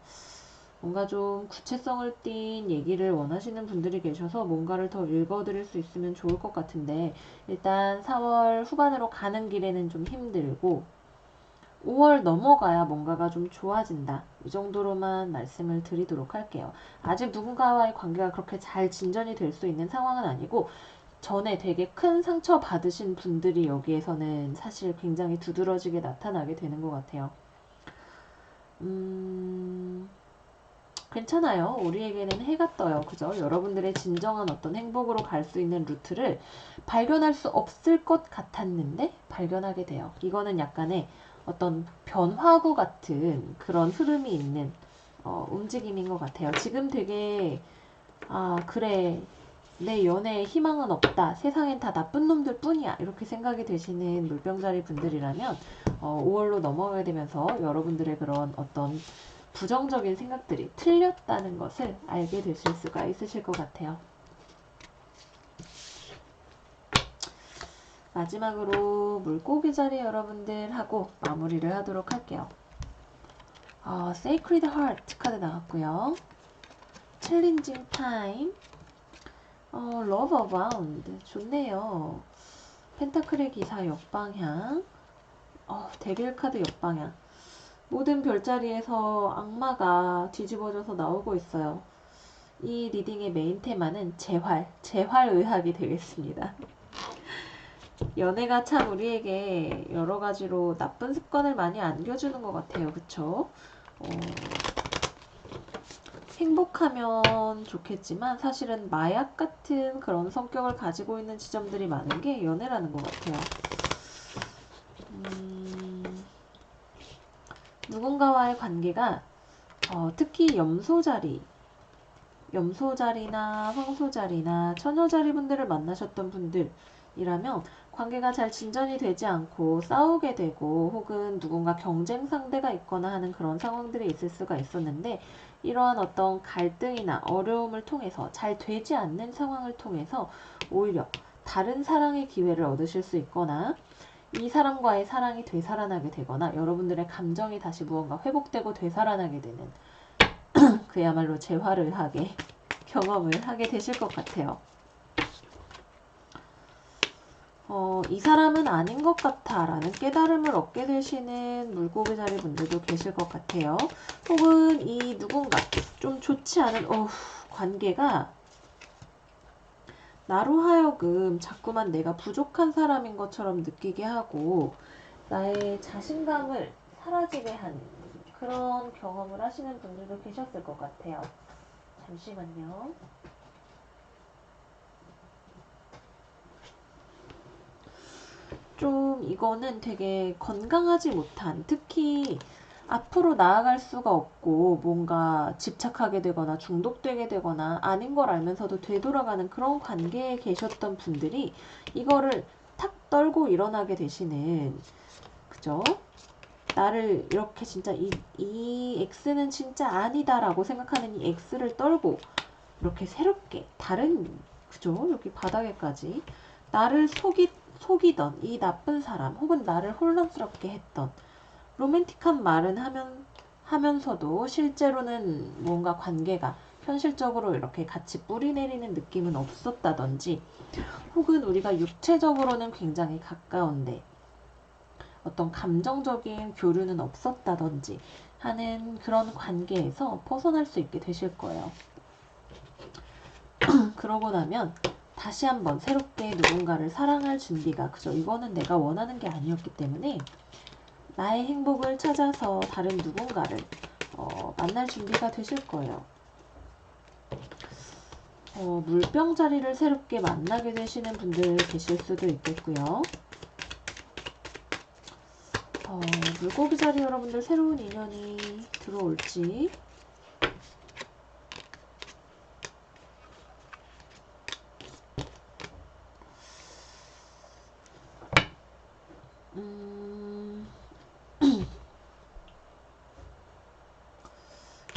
뭔가 좀 구체성을 띈 얘기를 원하시는 분들이 계셔서 뭔가를 더 읽어드릴 수 있으면 좋을 것 같은데, 일단 4월 후반으로 가는 길에는 좀 힘들고 5월 넘어가야 뭔가가 좀 좋아진다. 이 정도로만 말씀을 드리도록 할게요. 아직 누군가와의 관계가 그렇게 잘 진전이 될 수 있는 상황은 아니고 전에 되게 큰 상처 받으신 분들이 여기에서는 사실 굉장히 두드러지게 나타나게 되는 것 같아요. 괜찮아요. 우리에게는 해가 떠요. 그죠? 여러분들의 진정한 어떤 행복으로 갈 수 있는 루트를 발견할 수 없을 것 같았는데 발견하게 돼요. 이거는 약간의 어떤 변화구 같은 그런 흐름이 있는 움직임인 것 같아요. 지금 되게 그래, 내 연애에 희망은 없다, 세상엔 다 나쁜 놈들 뿐이야, 이렇게 생각이 되시는 물병자리 분들이라면 5월로 넘어가게 되면서 여러분들의 그런 어떤 부정적인 생각들이 틀렸다는 것을 알게 되실 수가 있으실 것 같아요. 마지막으로 물고기 자리 여러분들 하고 마무리를 하도록 할게요. Sacred Heart 카드 나왔고요. 챌린징 타임, Love Abound 좋네요. 펜타클의 기사 역방향, 데빌 카드 역방향. 모든 별자리에서 악마가 뒤집어져서 나오고 있어요. 이 리딩의 메인 테마는 재활의학이 되겠습니다. 연애가 참 우리에게 여러 가지로 나쁜 습관을 많이 안겨주는 것 같아요. 그쵸? 행복하면 좋겠지만 사실은 마약 같은 그런 성격을 가지고 있는 지점들이 많은 게 연애라는 것 같아요. 누군가와의 관계가 특히 염소자리나 황소자리나 처녀자리 분들을 만나셨던 분들이라면 관계가 잘 진전이 되지 않고 싸우게 되고 혹은 누군가 경쟁 상대가 있거나 하는 그런 상황들이 있을 수가 있었는데 이러한 어떤 갈등이나 어려움을 통해서 잘 되지 않는 상황을 통해서 오히려 다른 사랑의 기회를 얻으실 수 있거나 이 사람과의 사랑이 되살아나게 되거나 여러분들의 감정이 다시 무언가 회복되고 되살아나게 되는 그야말로 재활의학의 경험을 하게 되실 것 같아요. 이 사람은 아닌 것 같아 라는 깨달음을 얻게 되시는 물고기 자리 분들도 계실 것 같아요. 혹은 이 누군가 좀 좋지 않은 관계가 나로 하여금 자꾸만 내가 부족한 사람인 것처럼 느끼게 하고 나의 자신감을 사라지게 하는 그런 경험을 하시는 분들도 계셨을 것 같아요. 잠시만요. 좀 이거는 되게 건강하지 못한, 특히 앞으로 나아갈 수가 없고 뭔가 집착하게 되거나 중독되게 되거나 아닌 걸 알면서도 되돌아가는 그런 관계에 계셨던 분들이 이거를 탁 떨고 일어나게 되시는, 그죠? 나를 이렇게 진짜 이 X는 진짜 아니다라고 생각하는 이 X를 떨고 이렇게 새롭게 다른, 그죠? 여기 바닥에까지 나를 속이던 이 나쁜 사람 혹은 나를 혼란스럽게 했던 로맨틱한 말은 하면서도 실제로는 뭔가 관계가 현실적으로 이렇게 같이 뿌리 내리는 느낌은 없었다든지 혹은 우리가 육체적으로는 굉장히 가까운데 어떤 감정적인 교류는 없었다든지 하는 그런 관계에서 벗어날 수 있게 되실 거예요. 그러고 나면 다시 한번 새롭게 누군가를 사랑할 준비가, 그죠? 이거는 내가 원하는 게 아니었기 때문에 나의 행복을 찾아서 다른 누군가를 만날 준비가 되실 거예요. 물병 자리를 새롭게 만나게 되시는 분들 계실 수도 있겠고요. 물고기 자리 여러분들 새로운 인연이 들어올지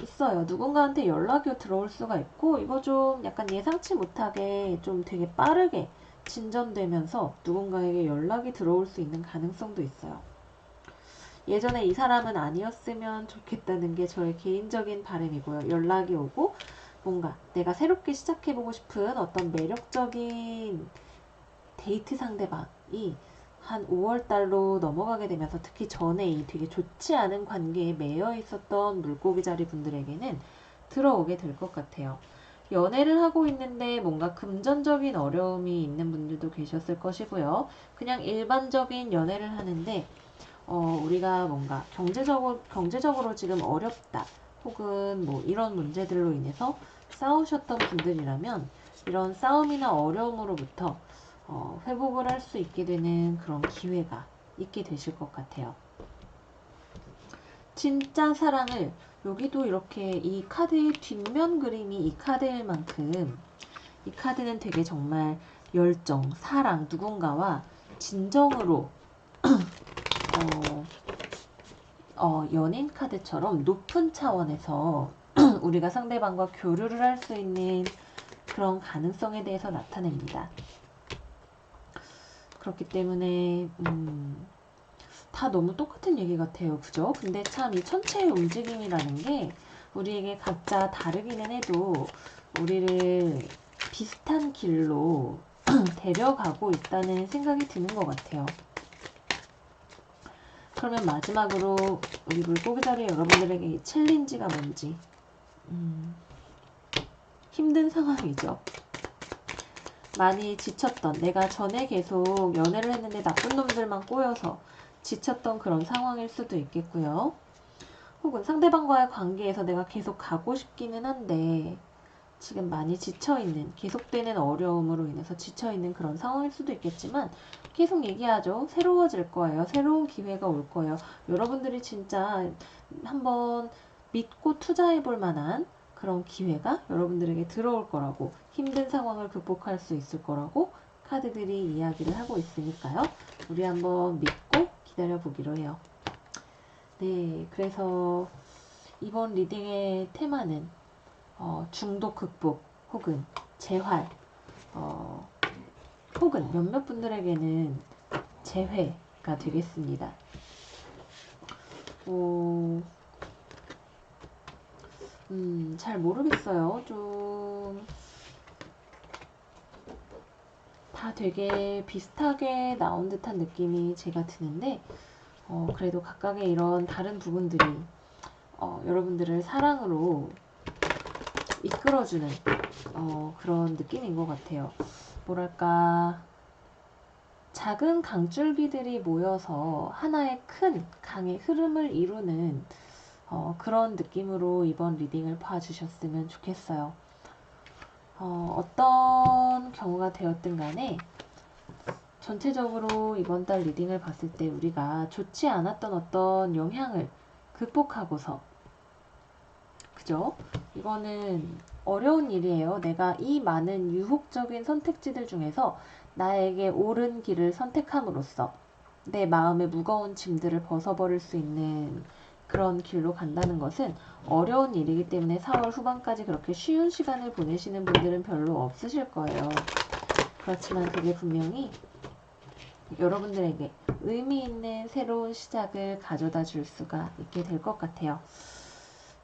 있어요. 누군가한테 연락이 들어올 수가 있고 이거 좀 약간 예상치 못하게 좀 되게 빠르게 진전되면서 누군가에게 연락이 들어올 수 있는 가능성도 있어요. 예전에 이 사람은 아니었으면 좋겠다는 게 저의 개인적인 바람이고요. 연락이 오고 뭔가 내가 새롭게 시작해보고 싶은 어떤 매력적인 데이트 상대방이 한 5월달로 넘어가게 되면서 특히 전에 이 되게 좋지 않은 관계에 매여 있었던 물고기 자리 분들에게는 들어오게 될 것 같아요. 연애를 하고 있는데 뭔가 금전적인 어려움이 있는 분들도 계셨을 것이고요. 그냥 일반적인 연애를 하는데 우리가 뭔가 경제적으로 지금 어렵다 혹은 뭐 이런 문제들로 인해서 싸우셨던 분들이라면 이런 싸움이나 어려움으로부터 회복을 할 수 있게 되는 그런 기회가 있게 되실 것 같아요. 진짜 사랑을, 여기도 이렇게 이 카드의 뒷면 그림이 이 카드일 만큼 이 카드는 되게 정말 열정, 사랑, 누군가와 진정으로 연인 카드처럼 높은 차원에서 우리가 상대방과 교류를 할 수 있는 그런 가능성에 대해서 나타냅니다. 그렇기 때문에 다 너무 똑같은 얘기 같아요. 그죠? 근데 참 이 천체의 움직임이라는 게 우리에게 각자 다르기는 해도 우리를 비슷한 길로 데려가고 있다는 생각이 드는 것 같아요. 그러면 마지막으로 우리 물고기 자리 여러분들에게 이 챌린지가 뭔지 힘든 상황이죠. 많이 지쳤던, 내가 전에 계속 연애를 했는데 나쁜 놈들만 꼬여서 지쳤던 그런 상황일 수도 있겠고요. 혹은 상대방과의 관계에서 내가 계속 가고 싶기는 한데 지금 많이 지쳐있는, 계속되는 어려움으로 인해서 지쳐있는 그런 상황일 수도 있겠지만 계속 얘기하죠. 새로워질 거예요. 새로운 기회가 올 거예요. 여러분들이 진짜 한번 믿고 투자해볼 만한 그런 기회가 여러분들에게 들어올 거라고, 힘든 상황을 극복할 수 있을 거라고 카드들이 이야기를 하고 있으니까요. 우리 한번 믿고 기다려보기로 해요. 네, 그래서 이번 리딩의 테마는 중독 극복 혹은 재활, 혹은 몇몇 분들에게는 재회가 되겠습니다. 잘 모르겠어요. 좀 다 되게 비슷하게 나온 듯한 느낌이 제가 드는데 그래도 각각의 이런 다른 부분들이 여러분들을 사랑으로 이끌어주는 그런 느낌인 것 같아요. 뭐랄까, 작은 강줄기들이 모여서 하나의 큰 강의 흐름을 이루는 그런 느낌으로 이번 리딩을 봐주셨으면 좋겠어요. 어떤 경우가 되었든 간에 전체적으로 이번 달 리딩을 봤을 때 우리가 좋지 않았던 어떤 영향을 극복하고서, 그죠? 이거는 어려운 일이에요. 내가 이 많은 유혹적인 선택지들 중에서 나에게 옳은 길을 선택함으로써 내 마음의 무거운 짐들을 벗어버릴 수 있는 그런 길로 간다는 것은 어려운 일이기 때문에 4월 후반까지 그렇게 쉬운 시간을 보내시는 분들은 별로 없으실 거예요. 그렇지만 그게 분명히 여러분들에게 의미 있는 새로운 시작을 가져다 줄 수가 있게 될 것 같아요.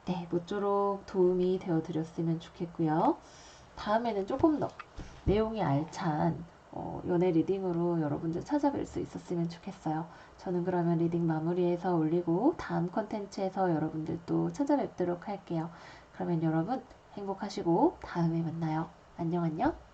네, 모쪼록 도움이 되어 드렸으면 좋겠고요. 다음에는 조금 더 내용이 알찬 연애 리딩으로 여러분들 찾아뵐 수 있었으면 좋겠어요. 저는 그러면 리딩 마무리해서 올리고 다음 컨텐츠에서 여러분들 또 찾아뵙도록 할게요. 그러면 여러분 행복하시고 다음에 만나요. 안녕 안녕.